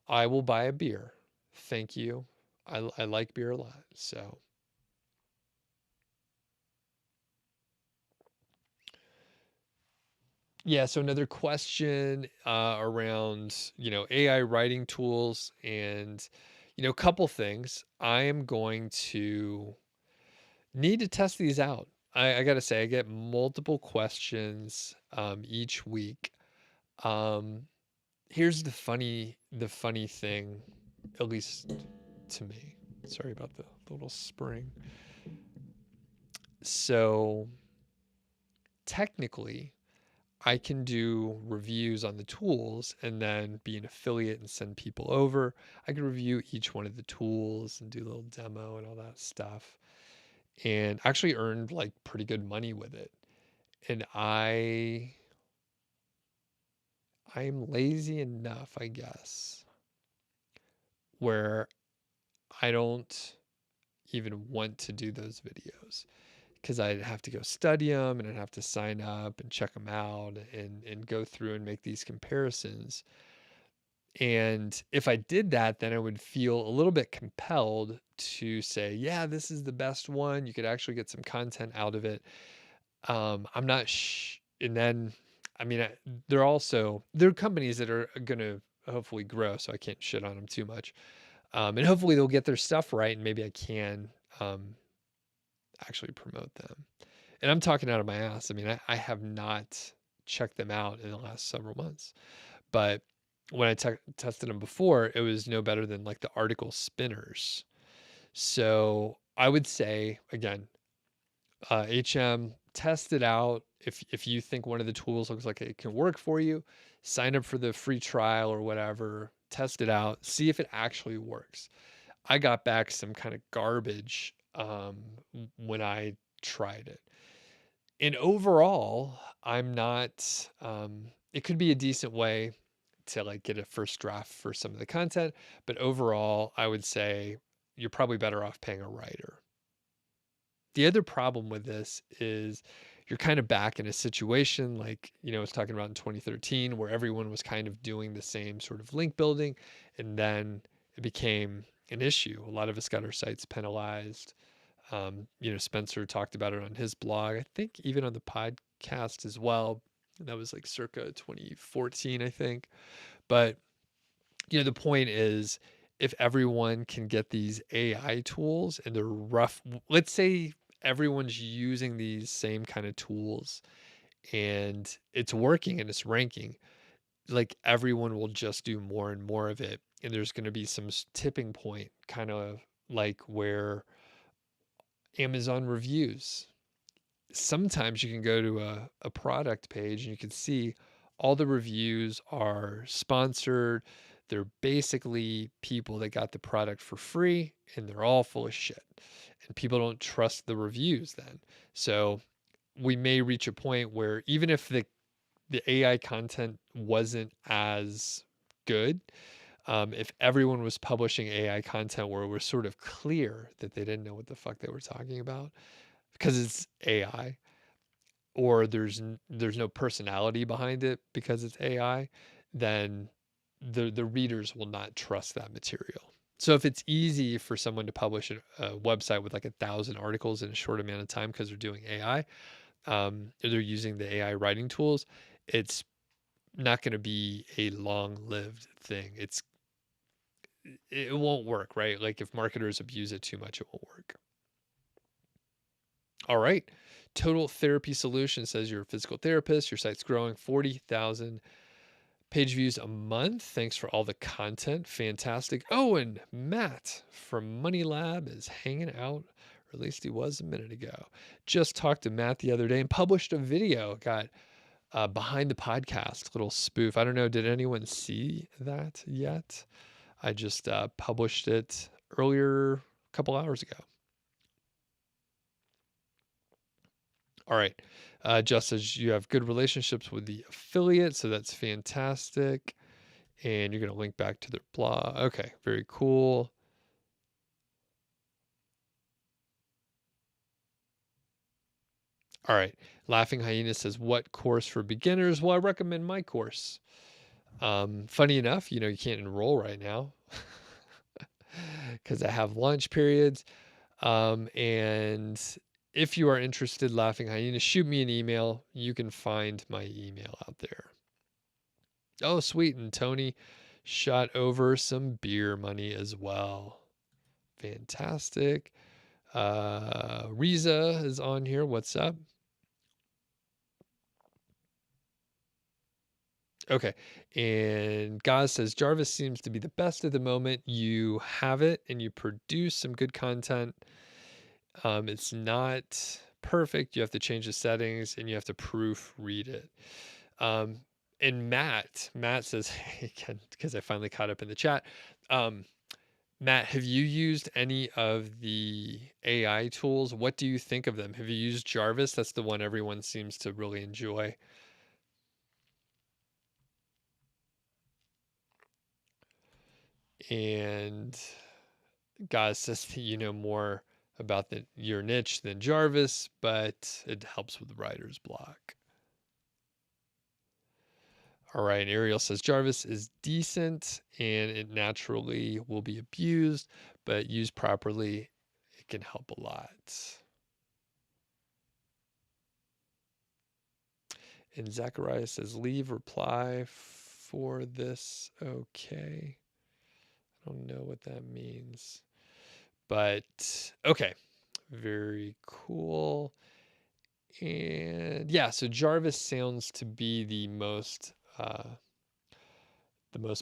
I will buy a beer. Thank you. I like beer a lot. So yeah, so another question around, AI writing tools and, a couple things. I am going to need to test these out. I gotta say, I get multiple questions each week. Um, Here's the funny thing, at least to me. Sorry about the little spring. So technically, I can do reviews on the tools and then be an affiliate and send people over. I can review each one of the tools and do a little demo and all that stuff. And actually earned like pretty good money with it. And I'm lazy enough, I guess, where I don't even want to do those videos because I'd have to go study them and I'd have to sign up and check them out and go through and make these comparisons. And if I did that, then I would feel a little bit compelled to say, yeah, this is the best one. You could actually get some content out of it. I'm not, and then, I mean, there are companies that are going to hopefully grow, so I can't shit on them too much. And hopefully they'll get their stuff right, and maybe I can, um, actually promote them. And I'm talking out of my ass. I mean, I have not checked them out in the last several months. But when I tested them before, it was no better than like the article spinners. So I would say, again, HM, test it out. If you think one of the tools looks like it can work for you, sign up for the free trial or whatever, test it out, see if it actually works. I got back some kind of garbage when I tried it. And overall, I'm not, it could be a decent way to like get a first draft for some of the content, but overall, I would say you're probably better off paying a writer. The other problem with this is you're kind of back in a situation like, I was talking about in 2013 where everyone was kind of doing the same sort of link building, and then it became an issue. A lot of us got our sites penalized. Spencer talked about it on his blog, I think even on the podcast as well. That was like circa 2014, I think. But, the point is, if everyone can get these AI tools and they're rough, let's say everyone's using these same kind of tools and it's working and it's ranking, like everyone will just do more and more of it. And there's going to be some tipping point, kind of like where Amazon reviews. Sometimes you can go to a product page and you can see all the reviews are sponsored. They're basically people that got the product for free and they're all full of shit. And people don't trust the reviews then. So we may reach a point where even if the AI content wasn't as good, if everyone was publishing AI content where it was sort of clear that they didn't know what the fuck they were talking about because it's AI, or there's no personality behind it because it's AI, then the readers will not trust that material. So if it's easy for someone to publish a website with like 1,000 articles in a short amount of time because they're doing AI, or they're using the AI writing tools, it's not going to be a long-lived thing. It won't work, right? Like if marketers abuse it too much, it won't work. All right. Total Therapy Solution says you're a physical therapist. Your site's growing 40,000 page views a month. Thanks for all the content. Fantastic. Oh, and Matt from Money Lab is hanging out, or at least he was a minute ago. Just talked to Matt the other day and published a video. Got behind the podcast, little spoof. I don't know. Did anyone see that yet? I just published it earlier, a couple hours ago. All right. Just as you have good relationships with the affiliate, so that's fantastic. And you're going to link back to their blog. Okay, very cool. All right. Laughing Hyena says, what course for beginners? Well, I recommend my course. Funny enough, you can't enroll right now because I have lunch periods. And if you are interested, Laughing Hyena, shoot me an email. You can find my email out there. Oh, sweet. And Tony shot over some beer money as well. Fantastic. Riza is on here. What's up? Okay. And Gaz says Jarvis seems to be the best at the moment. You have it and you produce some good content. It's not perfect. You have to change the settings and you have to proofread it. And Matt says, again, because I finally caught up in the chat. Matt, have you used any of the AI tools? What do you think of them? Have you used Jarvis? That's the one everyone seems to really enjoy. And Gaz says that you know more about your niche than Jarvis, but it helps with writer's block. All right, Ariel says Jarvis is decent and it naturally will be abused, but used properly, it can help a lot. And Zachariah says, leave reply for this. Okay. I don't know what that means. But okay. Very cool. And yeah, so Jarvis sounds to be the most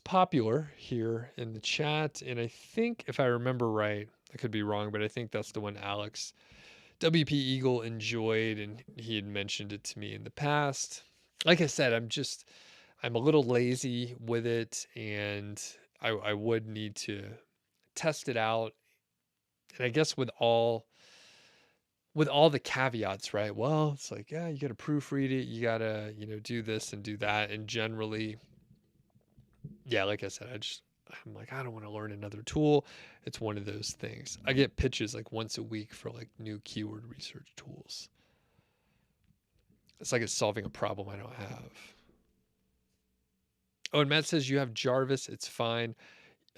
popular here in the chat. And I think if I remember right, I could be wrong, but I think that's the one Alex WP Eagle enjoyed, and he had mentioned it to me in the past. Like I said, I'm a little lazy with it, and I would need to test it out. And I guess with all the caveats, right? Well, it's like, yeah, you got to proofread it, you got to, do this and do that. And generally, yeah, like I said, I'm like, I don't want to learn another tool. It's one of those things. I get pitches like once a week for like new keyword research tools. It's like it's solving a problem I don't have. Oh, and Matt says you have Jarvis. It's fine.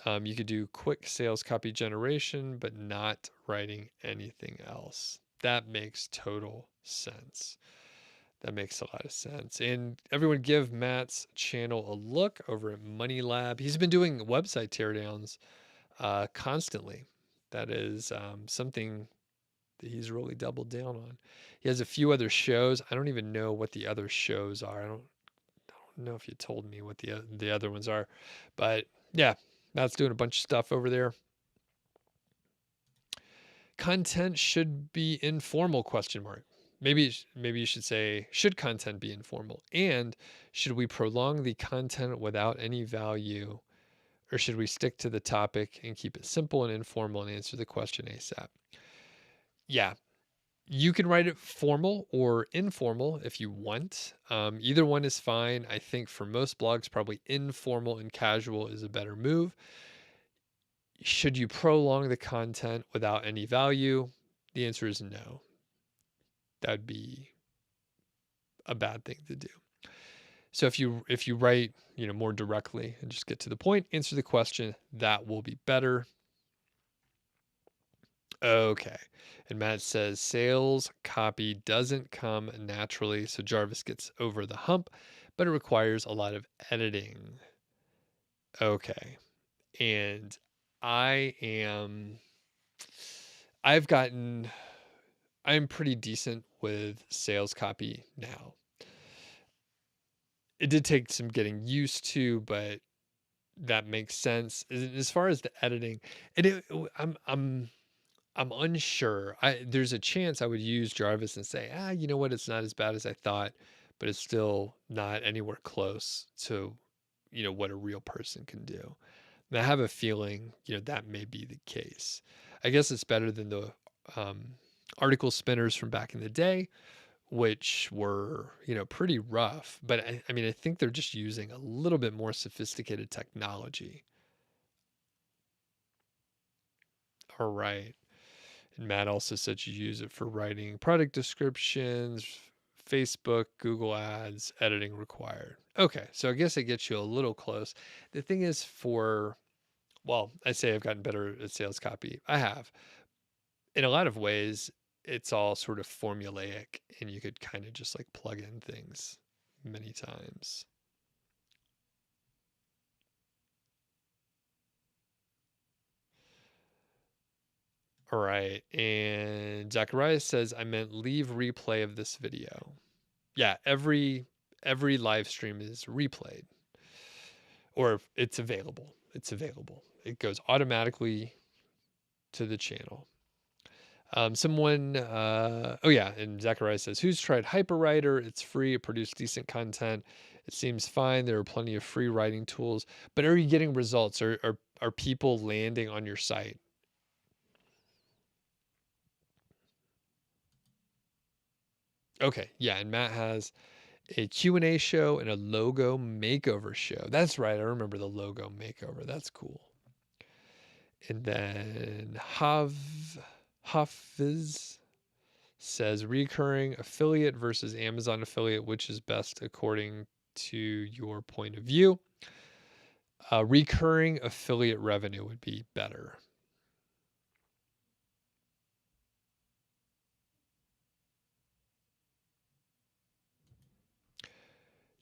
You could do quick sales copy generation, but not writing anything else. That makes total sense. That makes a lot of sense. And everyone give Matt's channel a look over at Money Lab. He's been doing website teardowns constantly. That is something that he's really doubled down on. He has a few other shows. I don't even know what the other shows are. I don't know if you told me what the other ones are, but yeah, Matt's doing a bunch of stuff over there. Content should be informal, question mark. Maybe you should say, should content be informal? And should we prolong the content without any value, or should we stick to the topic and keep it simple and informal and answer the question ASAP? Yeah, you can write it formal or informal if you want. Either one is fine. I think for most blogs, probably informal and casual is a better move. Should you prolong the content without any value? The answer is no. That would be a bad thing to do. So if you write, more directly and just get to the point, answer the question, that will be better. Okay. And Matt says sales copy doesn't come naturally, so Jarvis gets over the hump, but it requires a lot of editing. Okay. And I am I've gotten I'm pretty decent with sales copy now. It did take some getting used to, but that makes sense. As far as the editing, I'm unsure. There's a chance I would use Jarvis and say, you know what, it's not as bad as I thought, but it's still not anywhere close to, what a real person can do. And I have a feeling, that may be the case. I guess it's better than the article spinners from back in the day, which were, pretty rough. But I mean, I think they're just using a little bit more sophisticated technology. All right. And Matt also said you use it for writing product descriptions, Facebook, Google Ads, editing required. Okay, so I guess it gets you a little close. The thing is well, I say I've gotten better at sales copy. I have. In a lot of ways, it's all sort of formulaic, and you could kind of just like plug in things many times. All right, and Zacharias says, I meant leave replay of this video. Yeah, every live stream is replayed, or it's available. It's available. It goes automatically to the channel. Oh yeah, and Zachariah says, who's tried Hyperwriter? It's free. It produced decent content. It seems fine. There are plenty of free writing tools, but are you getting results? Are people landing on your site? Okay, yeah, and Matt has a Q&A show and a logo makeover show. That's right. I remember the logo makeover. That's cool. And then Hafiz says recurring affiliate versus Amazon affiliate, which is best according to your point of view? Recurring affiliate revenue would be better.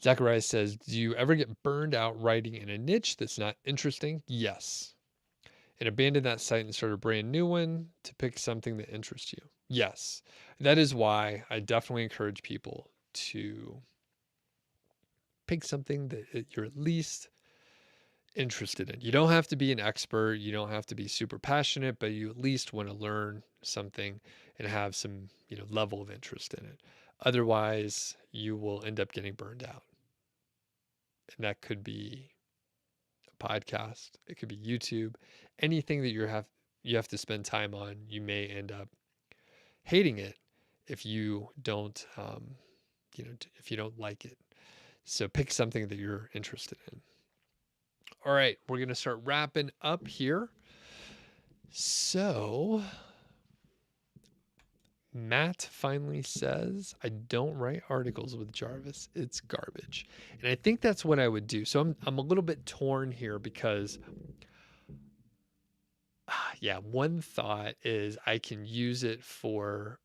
Zacharias says, do you ever get burned out writing in a niche that's not interesting? Yes. And abandon that site and start a brand new one to pick something that interests you. Yes, that is why I definitely encourage people to pick something that you're at least interested in. You don't have to be an expert, you don't have to be super passionate, but you at least want to learn something and have some, level of interest in it. Otherwise, you will end up getting burned out. And that could be a podcast, it could be YouTube, anything that you have to spend time on, you may end up hating it if you don't if you don't like it. So pick something that you're interested in. All right, we're going to start wrapping up here. So Matt finally says, I don't write articles with Jarvis. It's garbage. And I think that's what I would do. So I'm a little bit torn here because yeah, one thought is I can use it for,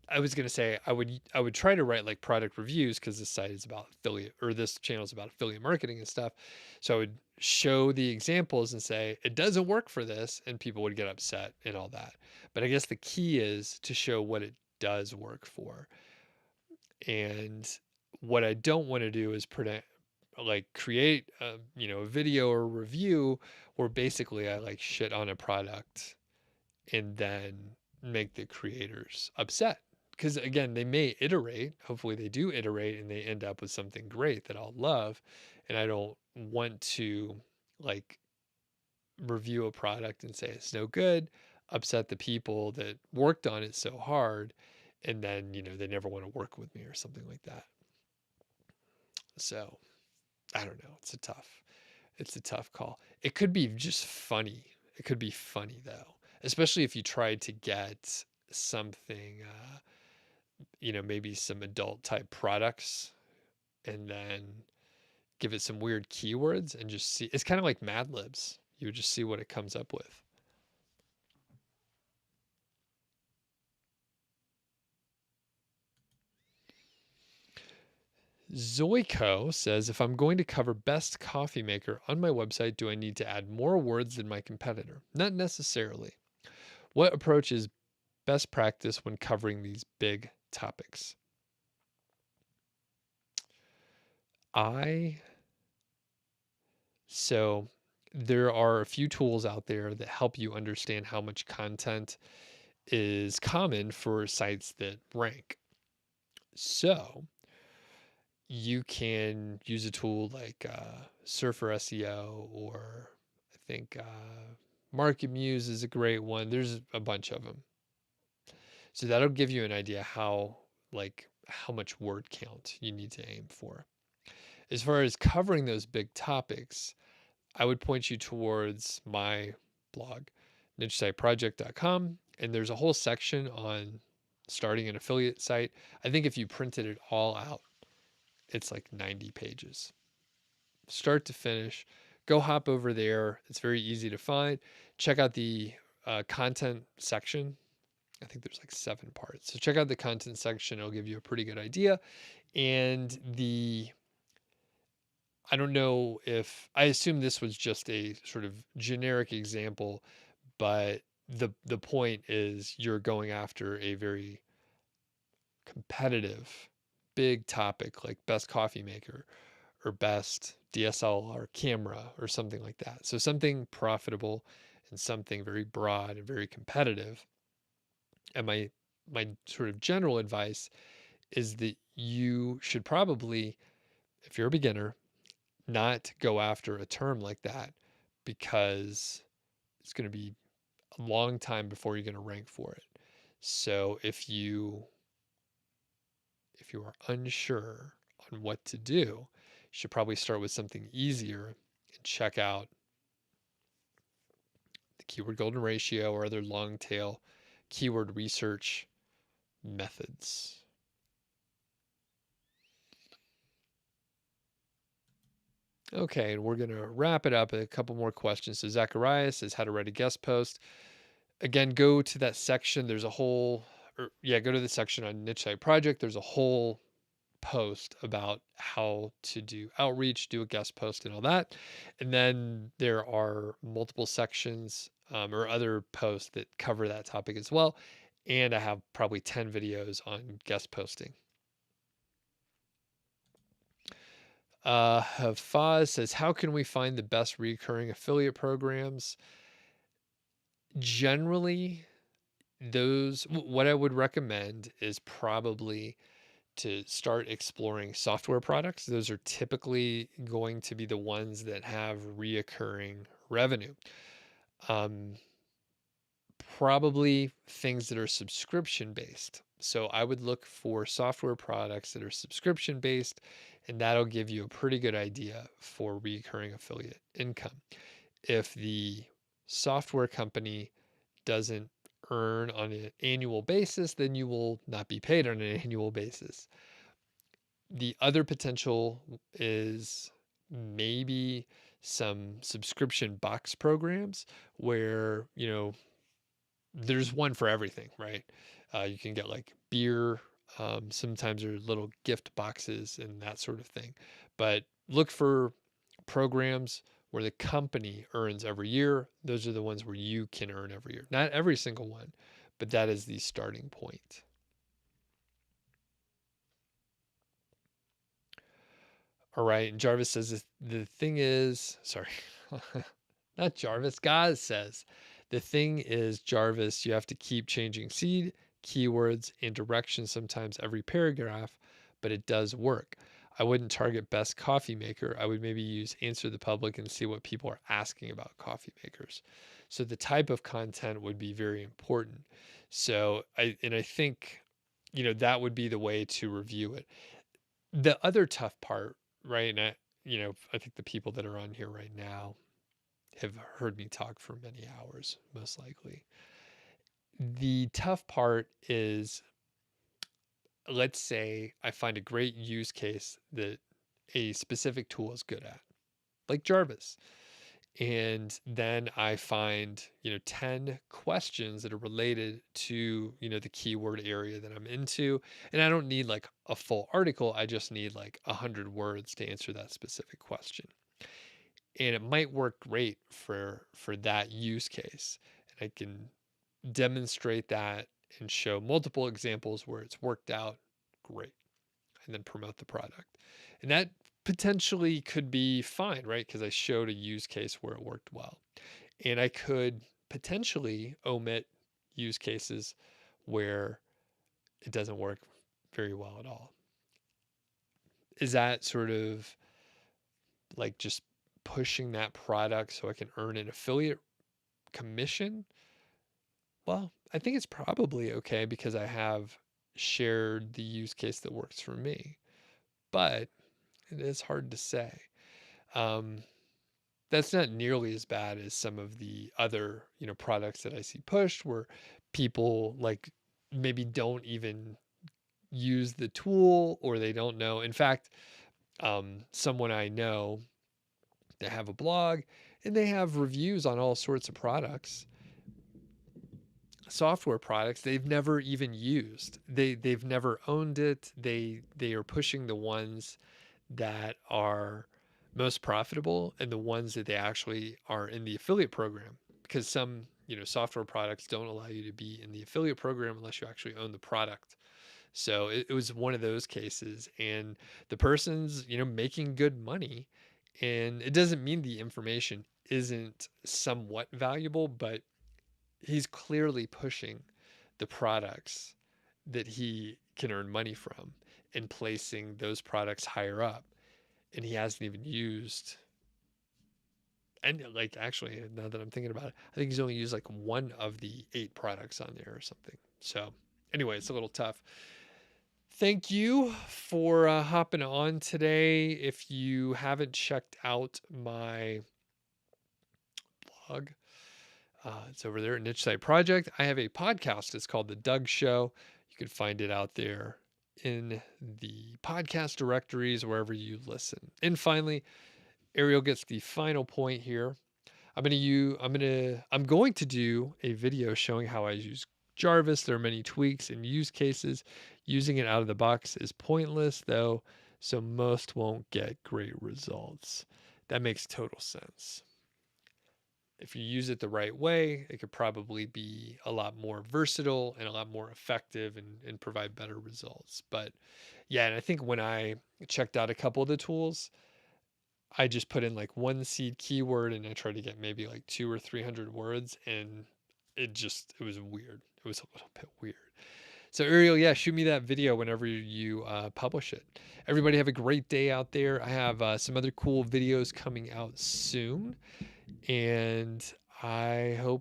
I was going to say I would try to write like product reviews because this site is about affiliate, or this channel is about affiliate marketing and stuff. So I would show the examples and say it doesn't work for this, and people would get upset and all that. But I guess the key is to show what it does work for. And what I don't want to do is create a video or review where basically I like shit on a product and then make the creators upset. Because again, they may iterate. Hopefully, they do iterate and they end up with something great that I'll love. And I don't want to like review a product and say it's no good, upset the people that worked on it so hard, and then, they never want to work with me or something like that. So I don't know. It's a tough call. It could be just funny. It could be funny though, especially if you tried to get something, maybe some adult type products and then give it some weird keywords and just see. It's kind of like Mad Libs. You would just see what it comes up with. Zoico says, if I'm going to cover best coffee maker on my website, do I need to add more words than my competitor? Not necessarily. What approach is best practice when covering these big topics? So there are a few tools out there that help you understand how much content is common for sites that rank. So you can use a tool like Surfer SEO, or I think Market Muse is a great one. There's a bunch of them. So that'll give you an idea how much word count you need to aim for. As far as covering those big topics, I would point you towards my blog, nichesiteproject.com, and there's a whole section on starting an affiliate site. I think if you printed it all out, it's like 90 pages, start to finish. Go hop over there. It's very easy to find. Check out the content section. I think there's like 7 parts. So check out the content section. It'll give you a pretty good idea. And I don't know if, I assume this was just a sort of generic example, but the point is you're going after a very competitive, big topic like best coffee maker or best DSLR camera or something like that. So something profitable and something very broad and very competitive. And my sort of general advice is that you should probably, if you're a beginner, not go after a term like that, because it's going to be a long time before you're going to rank for it. So if you are unsure on what to do, you should probably start with something easier and check out the keyword golden ratio or other long tail keyword research methods. Okay, and we're going to wrap it up. A couple more questions. So Zacharias says how to write a guest post. Again, go to that section. There's a whole, go to the section on Niche Site Project. There's a whole post about how to do outreach, do a guest post and all that. And then there are multiple sections or other posts that cover that topic as well. and I have probably 10 videos on guest posting. Faz says, how can we find the best recurring affiliate programs? Generally, what I would recommend is probably to start exploring software products. Those are typically going to be the ones that have reoccurring revenue. Probably things that are subscription based. So I would look for software products that are subscription based, and that'll give you a pretty good idea for recurring affiliate income. If the software company doesn't earn on an annual basis, then you will not be paid on an annual basis. The other potential is maybe some subscription box programs where, there's one for everything, right? You can get like beer. Sometimes there's little gift boxes and that sort of thing. But look for programs where the company earns every year. Those are the ones where you can earn every year. Not every single one, but that is the starting point. All right. And Jarvis says the thing is, sorry, not Jarvis, Gaz says, the thing is, Jarvis, you have to keep changing seed, keywords, and directions sometimes every paragraph, but it does work. I wouldn't target best coffee maker. I would maybe use answer the public and see what people are asking about coffee makers. So the type of content would be very important. So I think, that would be the way to review it. The other tough part, right? And I think the people that are on here right now have heard me talk for many hours, most likely. The tough part is, let's say I find a great use case that a specific tool is good at, like Jarvis. And then I find, 10 questions that are related to, the keyword area that I'm into. And I don't need like a full article. I just need like 100 words to answer that specific question. And it might work great for that use case. And I can demonstrate that and show multiple examples where it's worked out great, and then promote the product. And that potentially could be fine, right? Because I showed a use case where it worked well. And I could potentially omit use cases where it doesn't work very well at all. Is that sort of like just pushing that product so I can earn an affiliate commission? Well, I think it's probably okay because I have shared the use case that works for me, but it is hard to say. Um, that's not nearly as bad as some of the other, products that I see pushed where people like maybe don't even use the tool or they don't know. In fact, someone I know, they have a blog and they have reviews on all sorts of products, software products they've never even used. They've never owned it. They are pushing the ones that are most profitable and the ones that they actually are in the affiliate program, because some, software products don't allow you to be in the affiliate program unless you actually own the product. So it was one of those cases, and the person's, making good money, and it doesn't mean the information isn't somewhat valuable, but he's clearly pushing the products that he can earn money from and placing those products higher up. And he hasn't even used, and like actually, now that I'm thinking about it, I think he's only used like one of the 8 products on there or something. So anyway, it's a little tough. Thank you for hopping on today. If you haven't checked out my blog, it's over there at Niche Site Project. I have a podcast. It's called The Doug Show. You can find it out there in the podcast directories, wherever you listen. And finally, Ariel gets the final point here. I'm going to do a video showing how I use Jarvis. There are many tweaks and use cases. Using it out of the box is pointless though, so most won't get great results. That makes total sense. if you use it the right way, it could probably be a lot more versatile and a lot more effective and provide better results. But yeah, and I think when I checked out a couple of the tools, I just put in like one seed keyword and I tried to get maybe like 200 or 300 words, and it was weird. It was a little bit weird. So Ariel, yeah, shoot me that video whenever you publish it. Everybody have a great day out there. I have some other cool videos coming out soon, and I hope